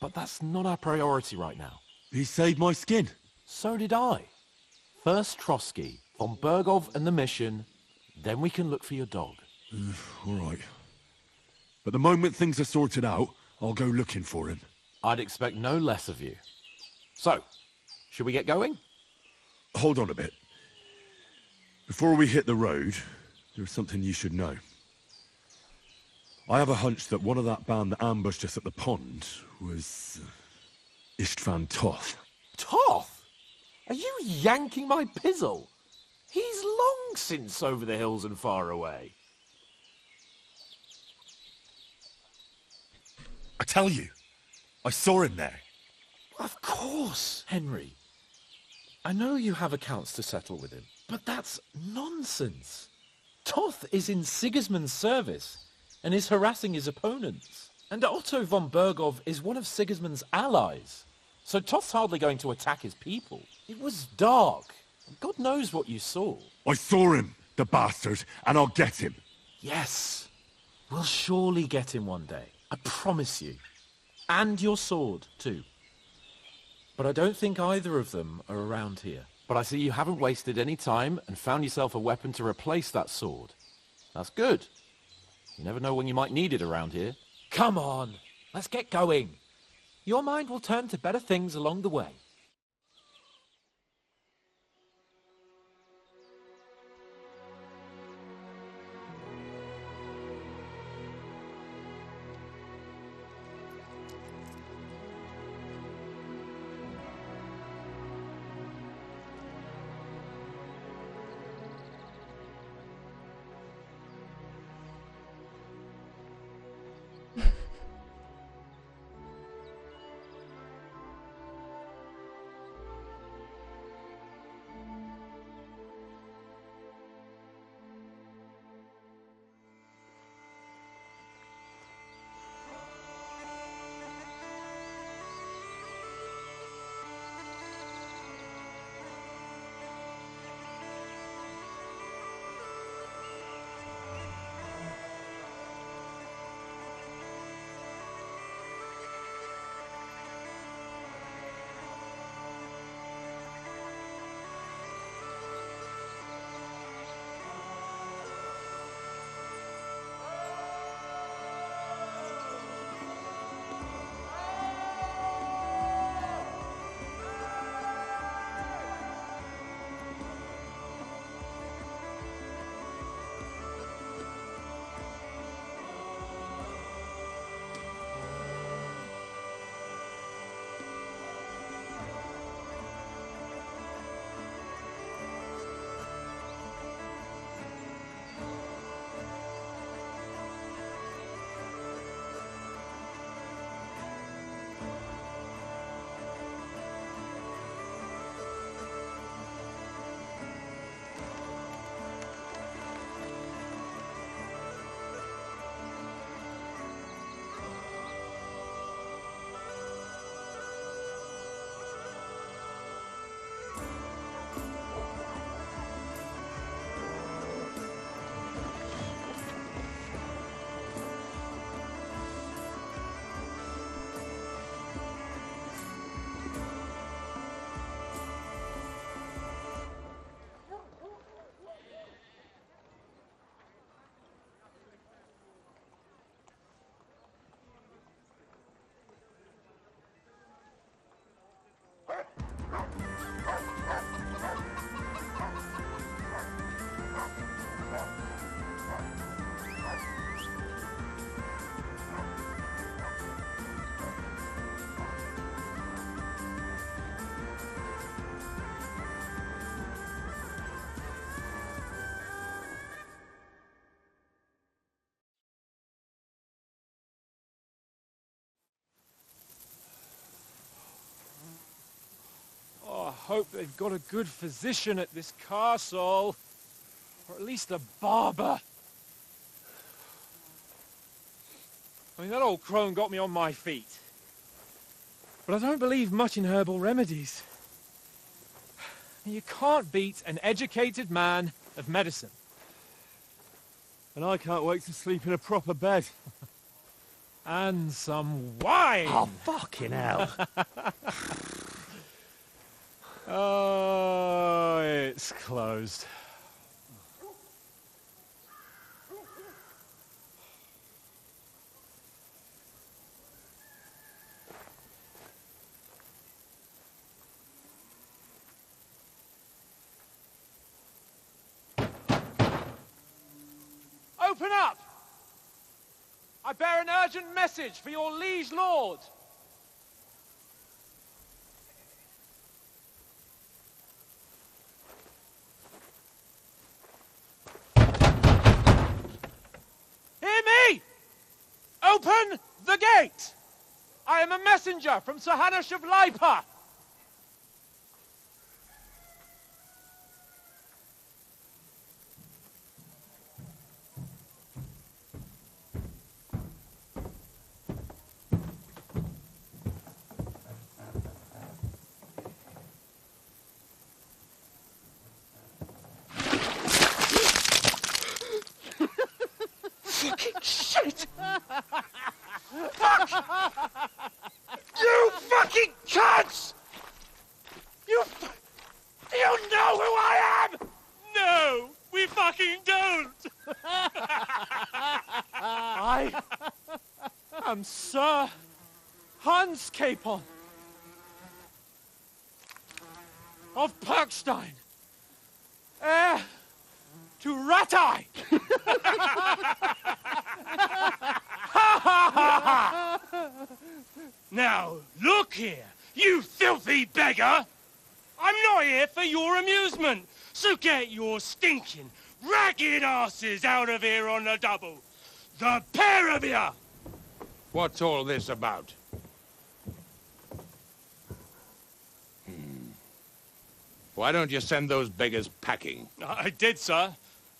but that's not our priority right now. He saved my skin. So did I. First Trotsky, von Bergov and the mission, then we can look for your dog. All right. But the moment things are sorted out, I'll go looking for him. I'd expect no less of you. So, should we get going? Hold on a bit. Before we hit the road, there's something you should know. I have a hunch that one of that band that ambushed us at the pond was... Istvan Toth. Toth? Are you yanking my pizzle? He's long since over the hills and far away. I tell you, I saw him there. Of course, Henry. I know you have accounts to settle with him, but that's nonsense. Toth is in Sigismund's service and is harassing his opponents. And Otto von Bergov is one of Sigismund's allies. So Toth's hardly going to attack his people. It was dark. God knows what you saw. I saw him, the bastard, and I'll get him. Yes. We'll surely get him one day. I promise you. And your sword, too. But I don't think either of them are around here. But I see you haven't wasted any time and found yourself a weapon to replace that sword. That's good. You never know when you might need it around here. Come on, let's get going. Your mind will turn to better things along the way. I hope they've got a good physician at this castle. Or at least a barber. I mean, that old crone got me on my feet. But I don't believe much in herbal remedies. You can't beat an educated man of medicine. And I can't wait to sleep in a proper bed. And some wine! Oh, fucking hell. Oh, it's closed. Open up! I bear an urgent message for your liege lord. Hear me! Open the gate! I am a messenger from Sir Hanush of Lipa. fucking shit! Fuck! You fucking cunts! Do you know who I am? No, we fucking don't! I am Sir Hans Capon of Perkstein, heir to Ratai. Now, look here, you filthy beggar! I'm not here for your amusement, so get your stinking, ragged asses out of here on the double. The pair of you! What's all this about? Why don't you send those beggars packing? I did, sir.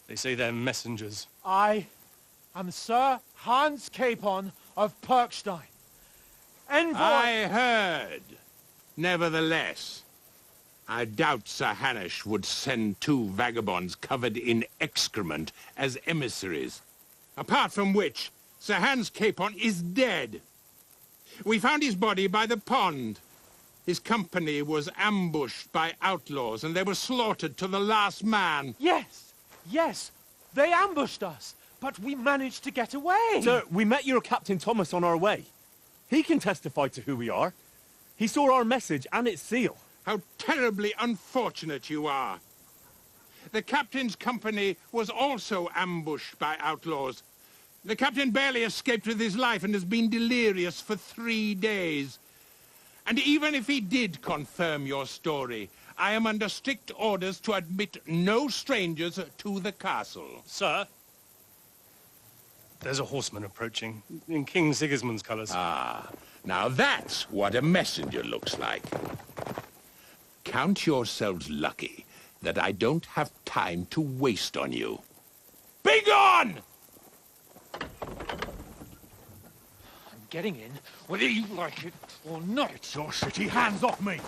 They say they're messengers. I am Sir Hans Capon of Perkstein, envoy... I heard. Nevertheless, I doubt Sir Hanush would send two vagabonds covered in excrement as emissaries. Apart from which, Sir Hans Capon is dead. We found his body by the pond. His company was ambushed by outlaws, and they were slaughtered to the last man. Yes, yes, they ambushed us, but we managed to get away. Sir, we met your Captain Thomas on our way. He can testify to who we are. He saw our message and its seal. How terribly unfortunate you are. The captain's company was also ambushed by outlaws. The captain barely escaped with his life and has been delirious for 3 days. And even if he did confirm your story, I am under strict orders to admit no strangers to the castle. Sir, there's a horseman approaching, in King Sigismund's colours. Ah, now that's what a messenger looks like. Count yourselves lucky that I don't have time to waste on you. Be gone! I'm getting in, whether you like it or not. Get your shitty hands off me!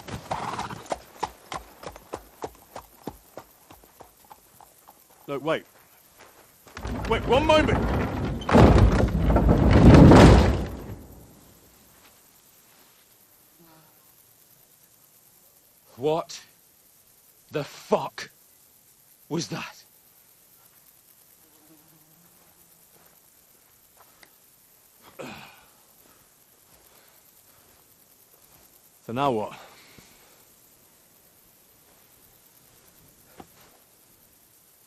Look, wait. Wait, one moment! What the fuck was that? So now what?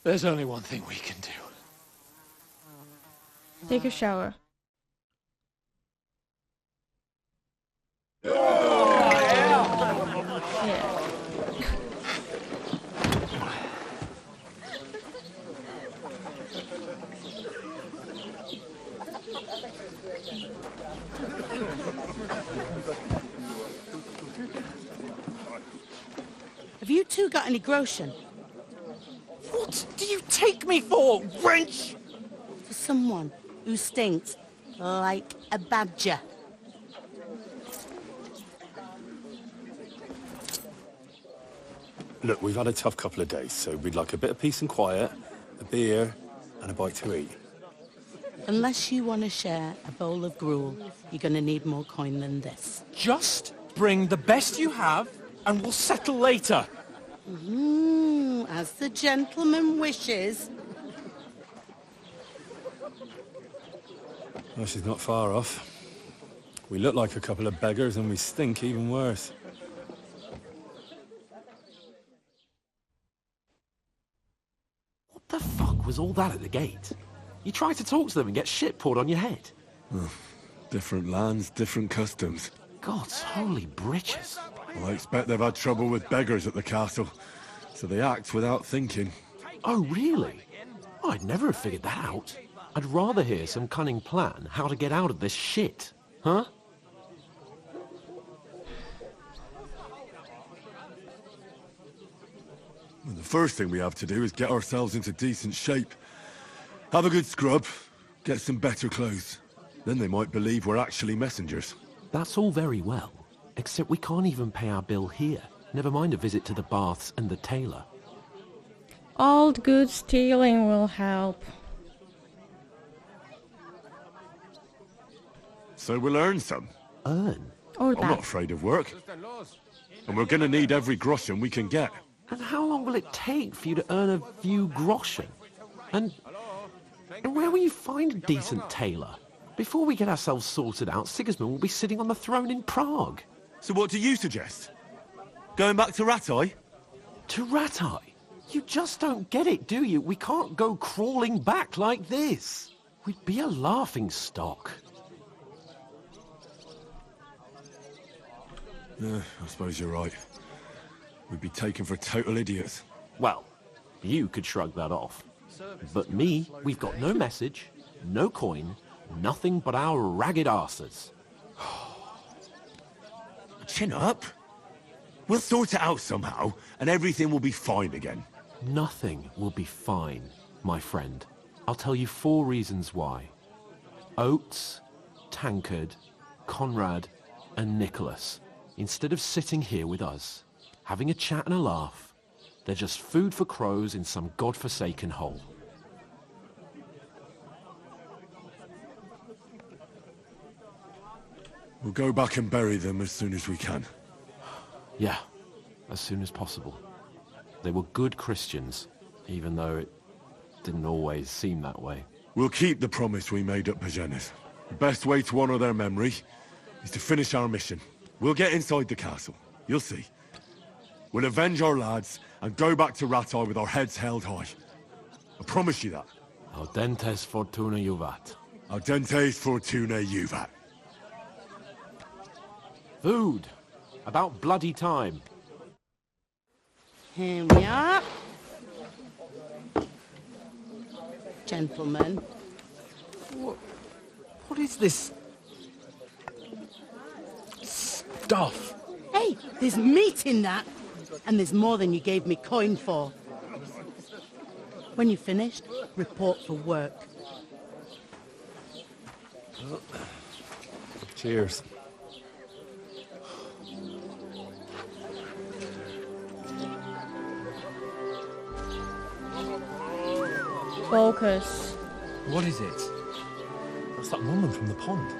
There's only one thing we can do. Take a shower. Yeah. Have you two got any groschen? What do you take me for, wench? For someone who stinks like a badger. Look, we've had a tough couple of days, so we'd like a bit of peace and quiet, a beer, and a bite to eat. Unless you want to share a bowl of gruel, you're going to need more coin than this. Just bring the best you have, and we'll settle later. As the gentleman wishes. Well, she's not far off. We look like a couple of beggars, and we stink even worse. What the fuck was all that at the gate? You tried to talk to them and get shit poured on your head. Different lands, different customs. God's holy britches. Well, I expect they've had trouble with beggars at the castle, so they act without thinking. Oh, really? I'd never have figured that out. I'd rather hear some cunning plan how to get out of this shit. Huh? Well, the first thing we have to do is get ourselves into decent shape. Have a good scrub, get some better clothes. Then they might believe we're actually messengers. That's all very well, except we can't even pay our bill here. Never mind a visit to the baths and the tailor. All good stealing will help. So we'll earn some. Earn? Or I'm not afraid of work. And we're gonna need every groschen we can get. And how long will it take for you to earn a few groschen? And where will you find a decent tailor? Before we get ourselves sorted out, Sigismund will be sitting on the throne in Prague. So what do you suggest? Going back to Ratai? To Ratai? You just don't get it, do you? We can't go crawling back like this. We'd be a laughing stock. I suppose you're right. We'd be taken for total idiots. Well, you could shrug that off. But me, we've got no message, no coin, nothing but our ragged arses. Chin up. We'll sort it out somehow, and everything will be fine again. Nothing will be fine, my friend. I'll tell you 4 reasons why. Oates, Tankard, Conrad, and Nicholas, instead of sitting here with us, having a chat and a laugh, they're just food for crows in some godforsaken hole. We'll go back and bury them as soon as we can. Yeah, as soon as possible. They were good Christians, even though it didn't always seem that way. We'll keep the promise we made at Pagenis. The best way to honor their memory is to finish our mission. We'll get inside the castle. You'll see. We'll avenge our lads and go back to Ratai with our heads held high. I promise you that. Audentes fortuna juvat. Audentes fortuna juvat. Food. About bloody time. Here we are. Gentlemen. What is this stuff? Hey, there's meat in that. And there's more than you gave me coin for. When you're finished, report for work. Cheers. Focus. What is it? That's that woman from the pond.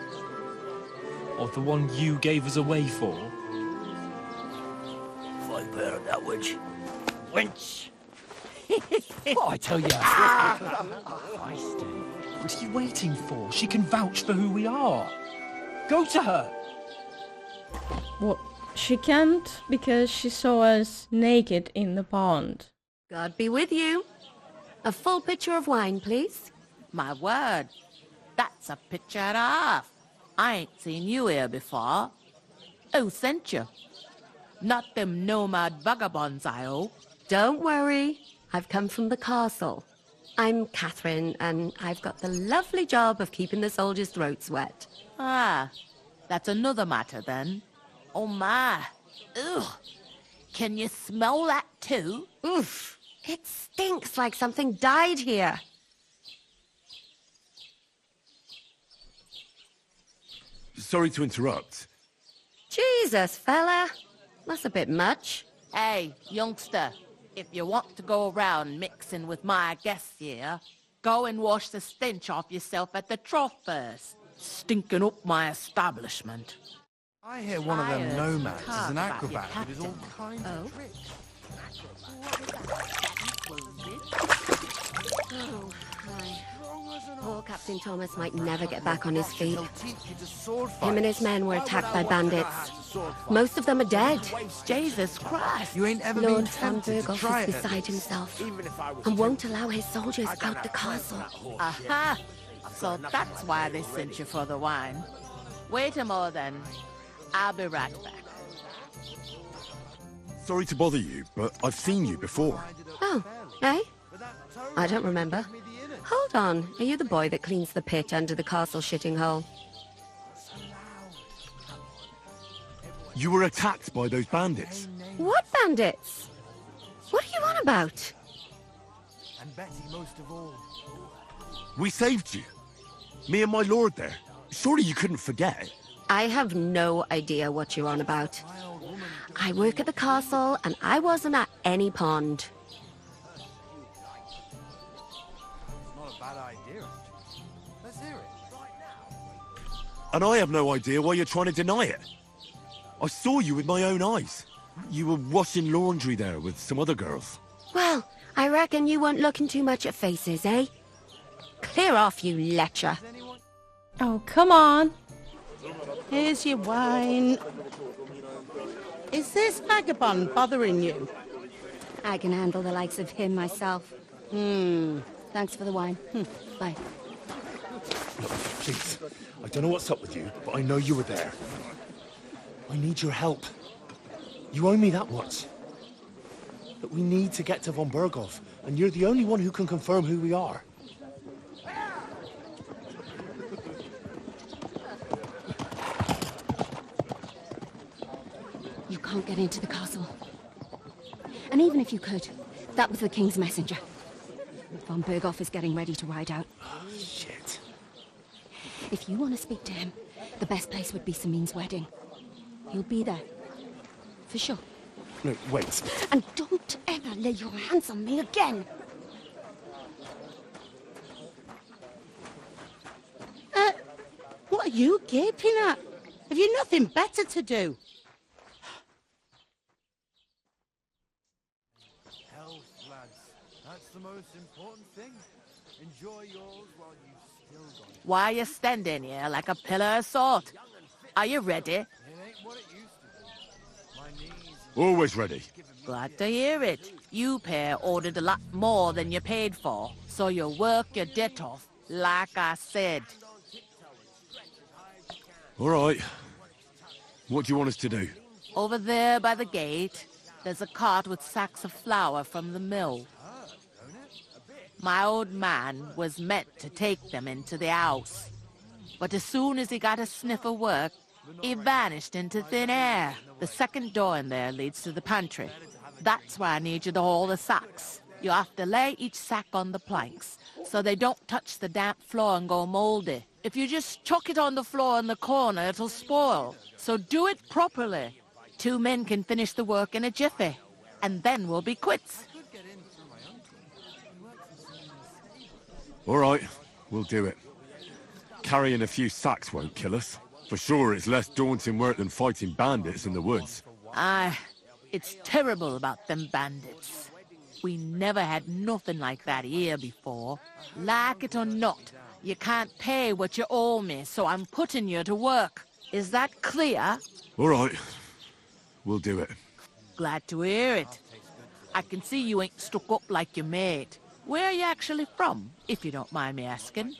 Or the one you gave us away for? If I bear that witch. Wench! What I tell you? What are you waiting for? She can vouch for who we are. Go to her. What? She can't because she saw us naked in the pond. God be with you. A full pitcher of wine, please. My word, that's a picture and a half. I ain't seen you here before. Who sent you? Not them nomad vagabonds, I hope. Don't worry. I've come from the castle. I'm Catherine, and I've got the lovely job of keeping the soldiers' throats wet. Ah, that's another matter then. Oh my. Ugh. Can you smell that too? Oof. It stinks like something died here. Sorry to interrupt. Jesus, fella. That's a bit much. Hey, youngster, if you want to go around mixing with my guests here, go and wash the stench off yourself at the trough first. Stinking up my establishment. I hear one of them nomads is an acrobat that is all kinds of tricks. Oh, my. Poor Captain Thomas might never get back on his feet. Him and his men were attacked by bandits. Most of them are dead. Jesus Christ! You ain't ever Lord been tempted to Von try Berghoff is it. beside himself and won't allow his soldiers out the castle. Aha! So that's why they sent you for the wine. Wait a moment then. I'll be right back. Sorry to bother you, but I've seen you before. Oh, eh? I don't remember. Hold on, are you the boy that cleans the pit under the castle shitting hole? You were attacked by those bandits. What bandits? What are you on about? And Betty most of all. We saved you. Me and my lord there. Surely you couldn't forget. I have no idea what you're on about. I work at the castle, and I wasn't at any pond. It's not a bad idea. Let's hear it right now. And I have no idea why you're trying to deny it. I saw you with my own eyes. You were washing laundry there with some other girls. Well, I reckon you weren't looking too much at faces, eh? Clear off, you lecher. Oh, come on. Here's your wine. Is this vagabond bothering you? I can handle the likes of him myself. Thanks for the wine. Bye. Please, I don't know what's up with you, but I know you were there. I need your help. You owe me that much. But we need to get to von Berghoff, and you're the only one who can confirm who we are. You can't get into the castle. And even if you could, that was the King's messenger. Von Berghoff is getting ready to ride out. Oh, shit. If you want to speak to him, the best place would be Samin's wedding. He'll be there. For sure. No, wait. And don't ever lay your hands on me again! What are you gaping at? Have you nothing better to do? Health, lads. That's the most important thing. Enjoy yours while you've still got it. Why are you standing here like a pillar of salt? Are you ready? It ain't what it used to be. My knees... Always ready. Glad to hear it. You pair ordered a lot more than you paid for, so you work your debt off, like I said. All right. What do you want us to do? Over there by the gate, there's a cart with sacks of flour from the mill. My old man was meant to take them into the house. But as soon as he got a sniff of work, he vanished into thin air. The second door in there leads to the pantry. That's why I need you to haul the sacks. You have to lay each sack on the planks, so they don't touch the damp floor and go moldy. If you just chuck it on the floor in the corner, it'll spoil. So do it properly. 2 men can finish the work in a jiffy, and then we'll be quits. All right, we'll do it. Carrying a few sacks won't kill us. For sure, it's less daunting work than fighting bandits in the woods. Aye, it's terrible about them bandits. We never had nothing like that here before. Like it or not, you can't pay what you owe me, so I'm putting you to work. Is that clear? All right, we'll do it. Glad to hear it. I can see you ain't stuck up like your mate. Where are you actually from, if you don't mind me asking?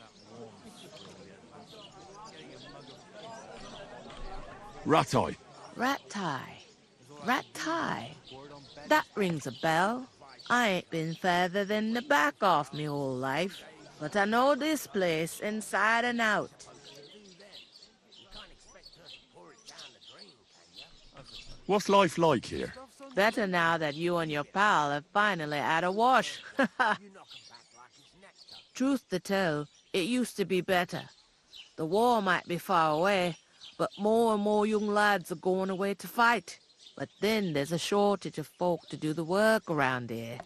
Ratai. Ratai. Ratai. That rings a bell. I ain't been further than the back off me whole life, but I know this place inside and out. What's life like here? Better now that you and your pal have finally had a wash. Truth to tell, it used to be better. The war might be far away, but more and more young lads are going away to fight. But then there's a shortage of folk to do the work around here,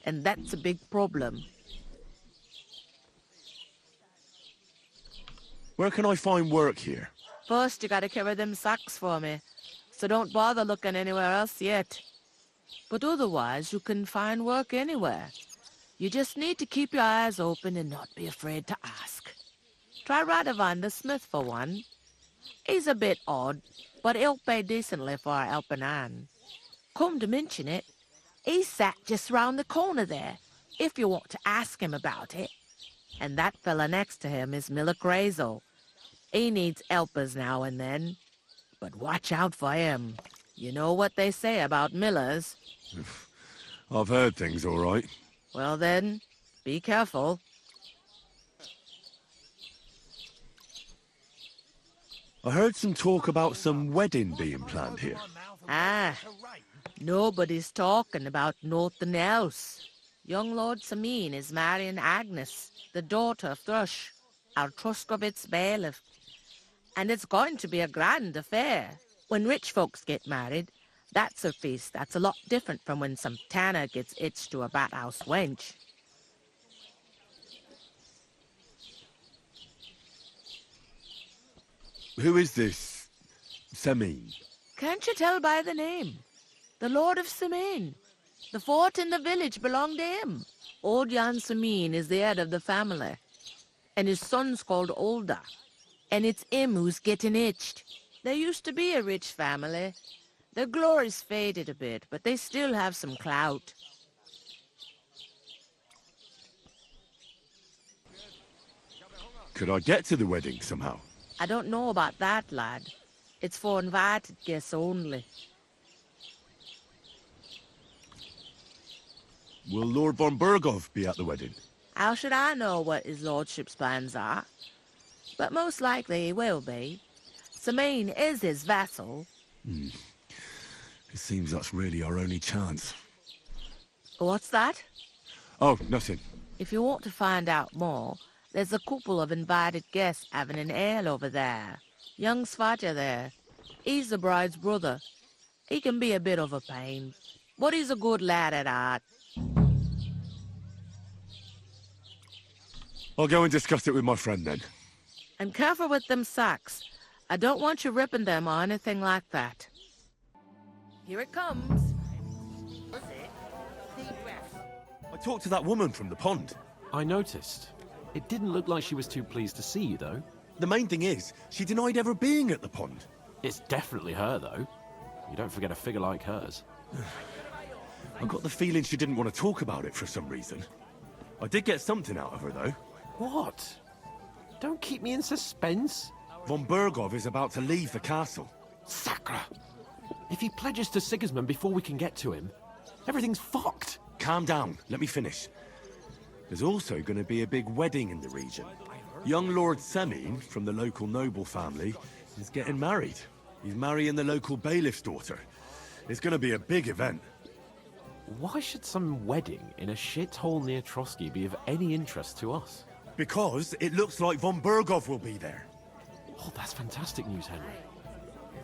and that's a big problem. Where can I find work here? First, you gotta carry them sacks for me, so don't bother looking anywhere else yet. But otherwise, you can find work anywhere. You just need to keep your eyes open and not be afraid to ask. Try Radovan the smith for one. He's a bit odd, but he'll pay decently for a helping hand. Come to mention it, he's sat just round the corner there, if you want to ask him about it. And that fella next to him is Miller Crazel. He needs helpers now and then, but watch out for him. You know what they say about Millers. I've heard things, all right. Well then, be careful. I heard some talk about some wedding being planned here. Ah, nobody's talking about nothing else. Young Lord Samin is marrying Agnes, the daughter of Thrush, our Truskovitz bailiff. And it's going to be a grand affair. When rich folks get married, that's a feast that's a lot different from when some tanner gets hitched to a bat-house wench. Who is this Semin? Can't you tell by the name? The Lord of Semin. The fort and the village belong to him. Old Jan Semin is the head of the family, and his son's called Olda, and it's him who's getting itched. There used to be a rich family. Their glory's faded a bit, but they still have some clout. Could I get to the wedding somehow? I don't know about that, lad. It's for invited guests only. Will Lord von Berghoff be at the wedding? How should I know what his lordship's plans are? But most likely he will be. Semin is his vassal. It seems that's really our only chance. What's that? Oh, nothing. If you want to find out more, there's a couple of invited guests having an ale over there. Young Svatja there. He's the bride's brother. He can be a bit of a pain, but he's a good lad at heart. I'll go and discuss it with my friend then. And careful with them sacks. I don't want you ripping them or anything like that. Here it comes. I talked to that woman from the pond. I noticed. It didn't look like she was too pleased to see you, though. The main thing is, she denied ever being at the pond. It's definitely her, though. You don't forget a figure like hers. I got the feeling she didn't want to talk about it for some reason. I did get something out of her, though. What? Don't keep me in suspense. Von Berghoff is about to leave the castle. Sacra! If he pledges to Sigismund before we can get to him, everything's fucked. Calm down. Let me finish. There's also going to be a big wedding in the region. Young Lord Semin, from the local noble family, is getting married. He's marrying the local bailiff's daughter. It's going to be a big event. Why should some wedding in a shithole near Trotsky be of any interest to us? Because it looks like von Berghoff will be there. Oh, that's fantastic news, Henry.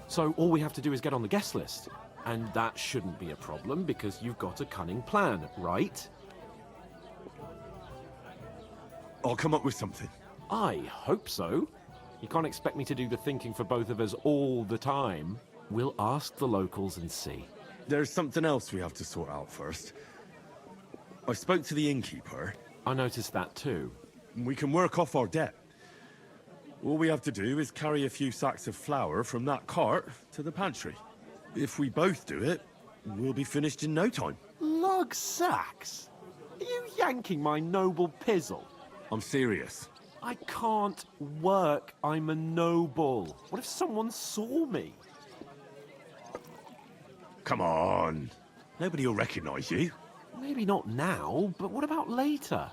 So all we have to do is get on the guest list. And that shouldn't be a problem because you've got a cunning plan, right? I'll come up with something. I hope so. You can't expect me to do the thinking for both of us all the time. We'll ask the locals and see. There's something else we have to sort out first. I spoke to the innkeeper. I noticed that too. We can work off our debt. All we have to do is carry a few sacks of flour from that cart to the pantry. If we both do it, we'll be finished in no time. Lug sacks? Are you yanking my noble pizzle? I'm serious. I can't work. I'm a noble. What if someone saw me? Come on. Nobody will recognize you. Maybe not now, but what about later?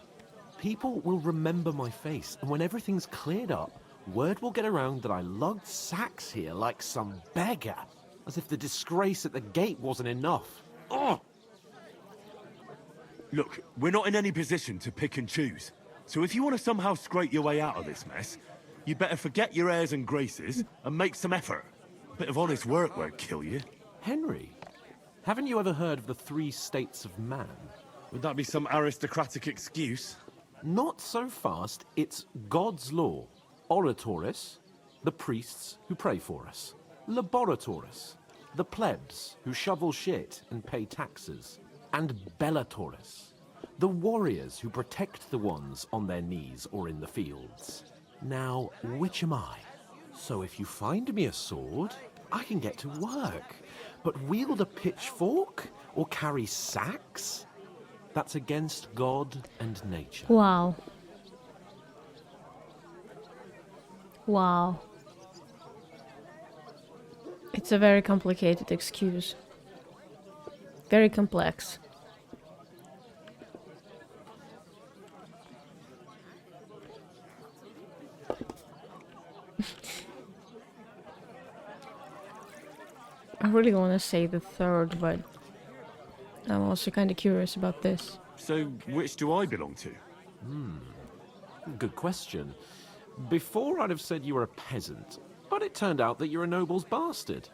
People will remember my face, and when everything's cleared up, word will get around that I lugged sacks here like some beggar. As if the disgrace at the gate wasn't enough. Oh! Look, we're not in any position to pick and choose. So if you want to somehow scrape your way out of this mess, you better forget your airs and graces and make some effort. A bit of honest work won't kill you. Henry, haven't you ever heard of the 3 states of man? Would that be some aristocratic excuse? Not so fast. It's God's law. Oratoris, the priests who pray for us. Laboratoris, the plebs who shovel shit and pay taxes. And Bellatoris, the warriors who protect the ones on their knees or in the fields. Now, which am I? So if you find me a sword, I can get to work. But wield a pitchfork or carry sacks? That's against God and nature. Wow. Wow. It's a very complicated excuse. Very complex. I really want to say the third, but I'm also kind of curious about this. So, which do I belong to? Good question. Before I'd have said you were a peasant, but it turned out that you're a noble's bastard.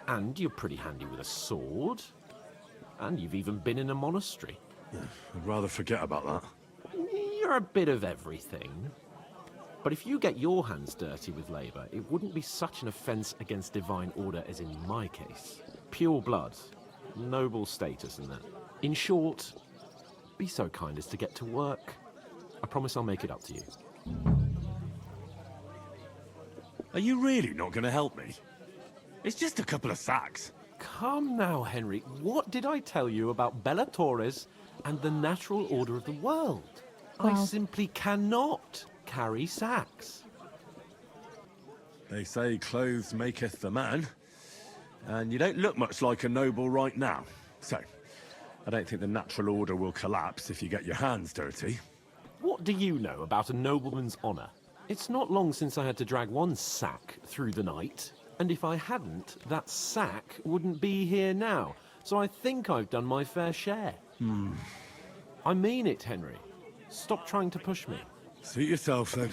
And you're pretty handy with a sword. And you've even been in a monastery. I'd rather forget about that. You're a bit of everything. But if you get your hands dirty with labor, it wouldn't be such an offense against divine order as in my case. Pure blood, noble status and that. In short, be so kind as to get to work. I promise I'll make it up to you. Are you really not going to help me? It's just a couple of sacks. Come now, Henry. What did I tell you about Bella Torres and the natural order of the world? I Wow. simply cannot carry sacks. They say clothes maketh the man, and you don't look much like a noble right now. So, I don't think the natural order will collapse if you get your hands dirty. What do you know about a nobleman's honour? It's not long since I had to drag one sack through the night, and if I hadn't, that sack wouldn't be here now. So I think I've done my fair share. I mean it, Henry. Stop trying to push me. Suit yourself, then.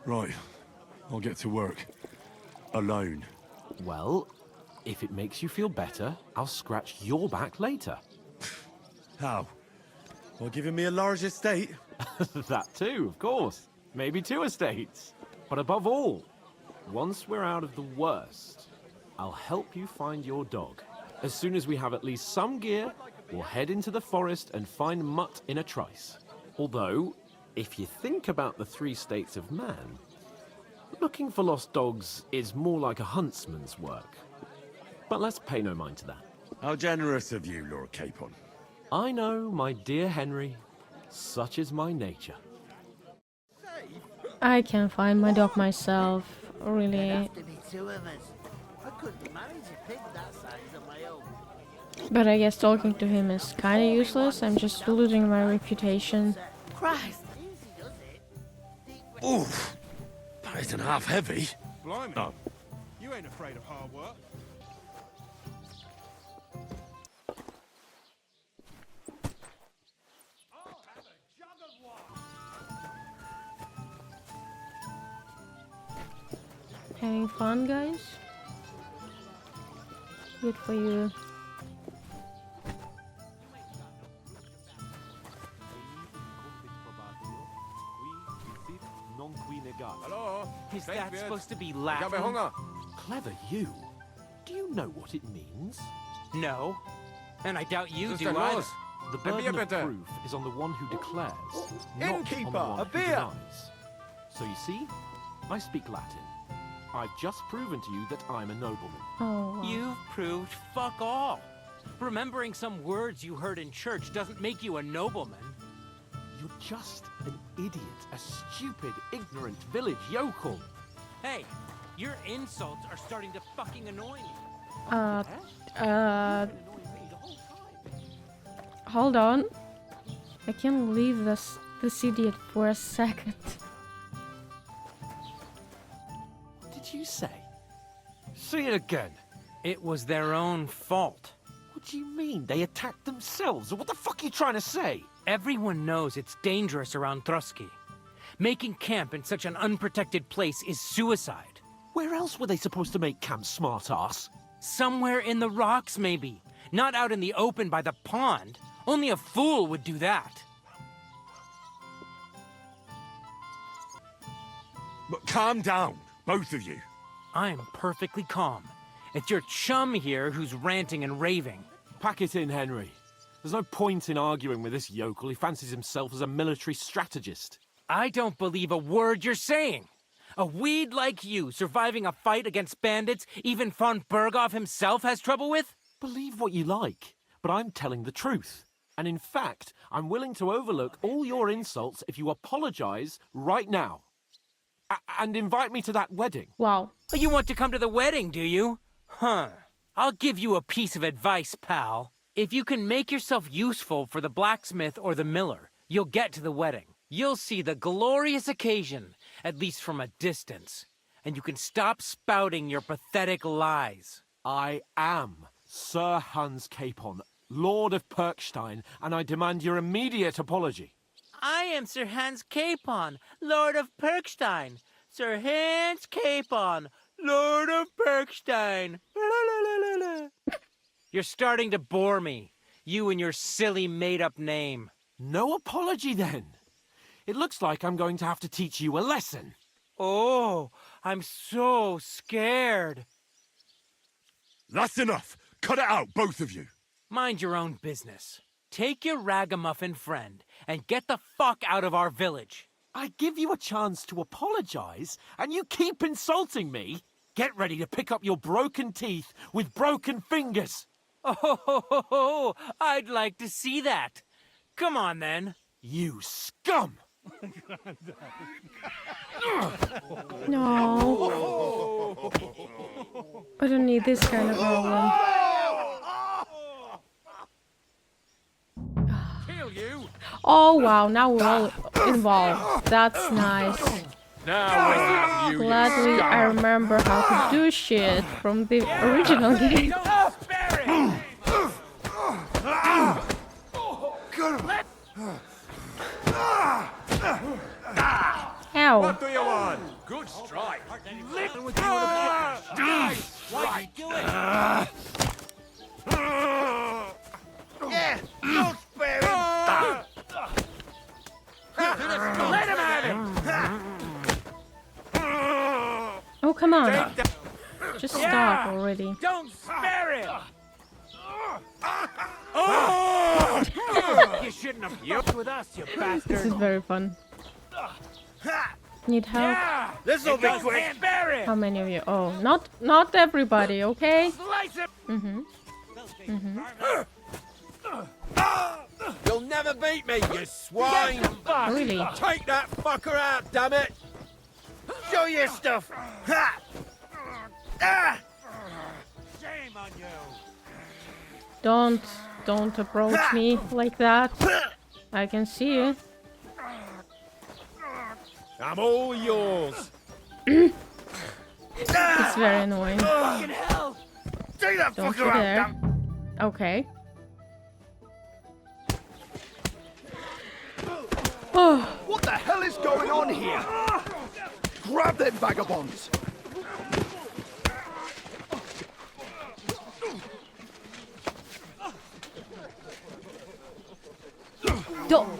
Right. I'll get to work. Alone. Well, if it makes you feel better, I'll scratch your back later. How? While giving me a large estate? That too, of course. Maybe 2 estates. But above all, once we're out of the worst, I'll help you find your dog. As soon as we have at least some gear, we'll head into the forest and find Mutt in a trice. Although, if you think about the 3 states of man, looking for lost dogs is more like a huntsman's work. But let's pay no mind to that. How generous of you, Lord Capon. I know, my dear Henry. Such is my nature. I can't find my dog myself, really. Have to be 2 of us. I couldn't manage a pig that size on my own. But I guess talking to him is kind of useless. I'm just losing my reputation. Christ! Oof! That isn't half heavy. Blimey. Oh. You ain't afraid of hard work. Having fun, guys? Good for you. Hello? Is that that supposed supposed to to be Latin? Latin? Clever you. Do you know what it means? No. And I doubt you Just do a either. nose. The And be a burden of better. proof is on the one who declares, not on Innkeeper, the one a who beer. denies. So you see, I speak Latin. I've just proven to you that I'm a nobleman. Oh, wow. You've proved fuck all. Remembering some words you heard in church doesn't make you a nobleman. You're just an idiot, a stupid, ignorant village yokel. Hey, your insults are starting to fucking annoy me. Hold on. I can't leave this idiot for a second. What did you say? Say it again. It was their own fault. What do you mean? They attacked themselves? Or what the fuck are you trying to say? Everyone knows it's dangerous around Trotsky. Making camp in such an unprotected place is suicide. Where else were they supposed to make camp, smart-ass? Somewhere in the rocks, maybe. Not out in the open by the pond. Only a fool would do that. But calm down, both of you. I'm perfectly calm. It's your chum here who's ranting and raving. Pack it in, Henry. There's no point in arguing with this yokel. He fancies himself as a military strategist. I don't believe a word you're saying. A weed like you surviving a fight against bandits even von Berghoff himself has trouble with? Believe what you like, but I'm telling the truth. And in fact, I'm willing to overlook all your insults if you apologize right now. And invite me to that wedding. Wow. You want to come to the wedding, do you? Huh. I'll give you a piece of advice, pal. If you can make yourself useful for the blacksmith or the miller, you'll get to the wedding. You'll see the glorious occasion, at least from a distance. And you can stop spouting your pathetic lies. I am Sir Hans Capon, Lord of Perkstein, and I demand your immediate apology. I am Sir Hans Capon, Lord of Perkstein. Sir Hans Capon, Lord of Perkstein. You're starting to bore me. You and your silly made-up name. No apology, then. It looks like I'm going to have to teach you a lesson. Oh, I'm so scared. That's enough. Cut it out, both of you. Mind your own business. Take your ragamuffin friend and get the fuck out of our village. I give you a chance to apologize, and you keep insulting me? Get ready to pick up your broken teeth with broken fingers. Oh, I'd like to see that. Come on, then. You scum! No. I don't need this kind of problem. Oh wow, now we're all involved. That's nice. Now Gladly I remember how to do shit from the original game. Ow. What do you want? Good strike. Listen with you Right. Yeah, don't spare him! Let him have it! Oh, come on. Just stop already. Don't spare him! You shouldn't have used with us, you bastard! This is very fun. Need help? This'll be quick. How many of you? Oh, not everybody, okay? You'll never beat me, you swine! Really? Take that fucker out, damn it! Show your stuff! Shame on you! Don't approach me like that. I can see you. I'm all yours! It's very annoying. Fucking hell! Take that Don't you fucker out! dare. Okay. Oh. What the hell is going on here? Grab them vagabonds! Oh.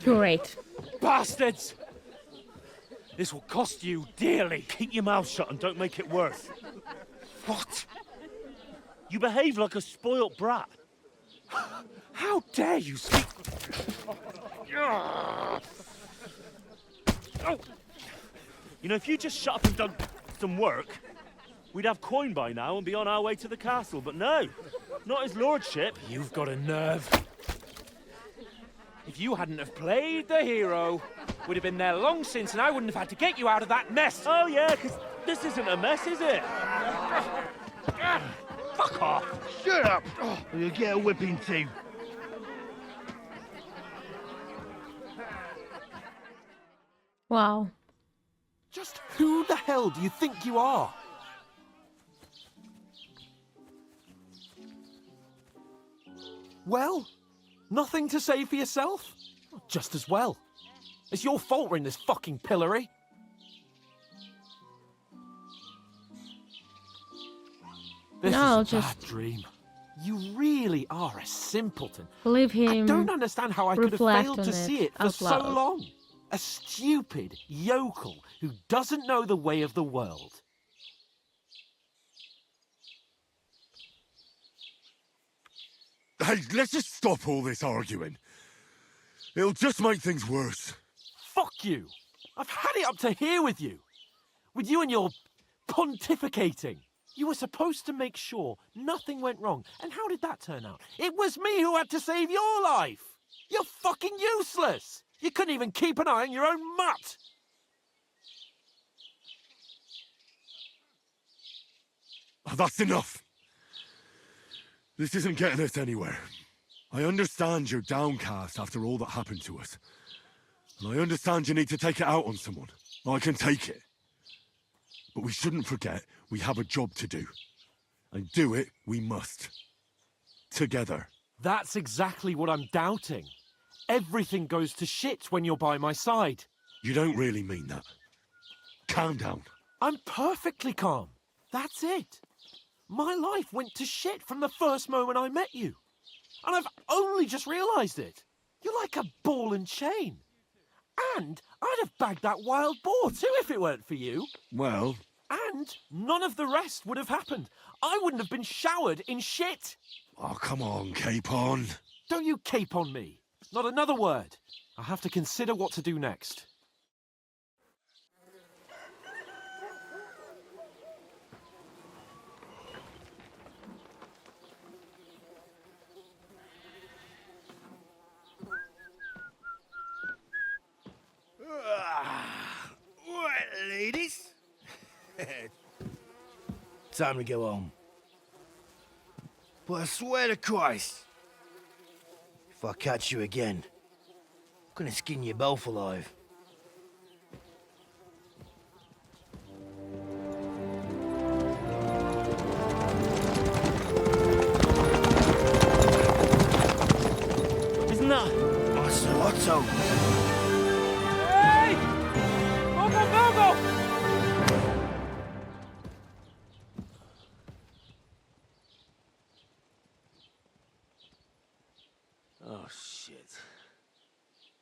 Great. Bastards! This will cost you dearly. Keep your mouth shut and don't make it worse. What? You behave like a spoilt brat. How dare you speak... Oh. You know, if you just shut up and done some work, we'd have coin by now and be on our way to the castle. But no, not his lordship. You've got a nerve. If you hadn't have played the hero, we'd have been there long since, and I wouldn't have had to get you out of that mess. Oh yeah, because this isn't a mess, is it? Fuck off. Shut up! Or you'll get a whipping too. Wow. Just who the hell do you think you are? Well, nothing to say for yourself? Just as well. It's your fault we're in this fucking pillory. This No, is a just bad dream. You really are a simpleton. leave him. I don't understand how I could have reflect failed on to see it for out so loud. long. A stupid yokel who doesn't know the way of the world. Hey, let's just stop all this arguing. It'll just make things worse. Fuck you! I've had it up to here with you. With you and your pontificating. You were supposed to make sure nothing went wrong. And how did that turn out? It was me who had to save your life. You're fucking useless. You couldn't even keep an eye on your own mutt. Oh, that's enough. This isn't getting us anywhere. I understand you're downcast after all that happened to us. And I understand you need to take it out on someone. I can take it. But we shouldn't forget we have a job to do. And do it we must. Together. That's exactly what I'm doubting. Everything goes to shit when you're by my side. You don't really mean that. Calm down. I'm perfectly calm. That's it. My life went to shit from the first moment I met you. And I've only just realised it. You're like a ball and chain. And I'd have bagged that wild boar too if it weren't for you. Well... And none of the rest would have happened. I wouldn't have been showered in shit. Oh, come on, Capon. Don't you cape on me. Not another word. I have to consider what to do next. Right, ladies. Time to go home. But I swear to Christ, if I catch you again, I'm gonna skin you both alive.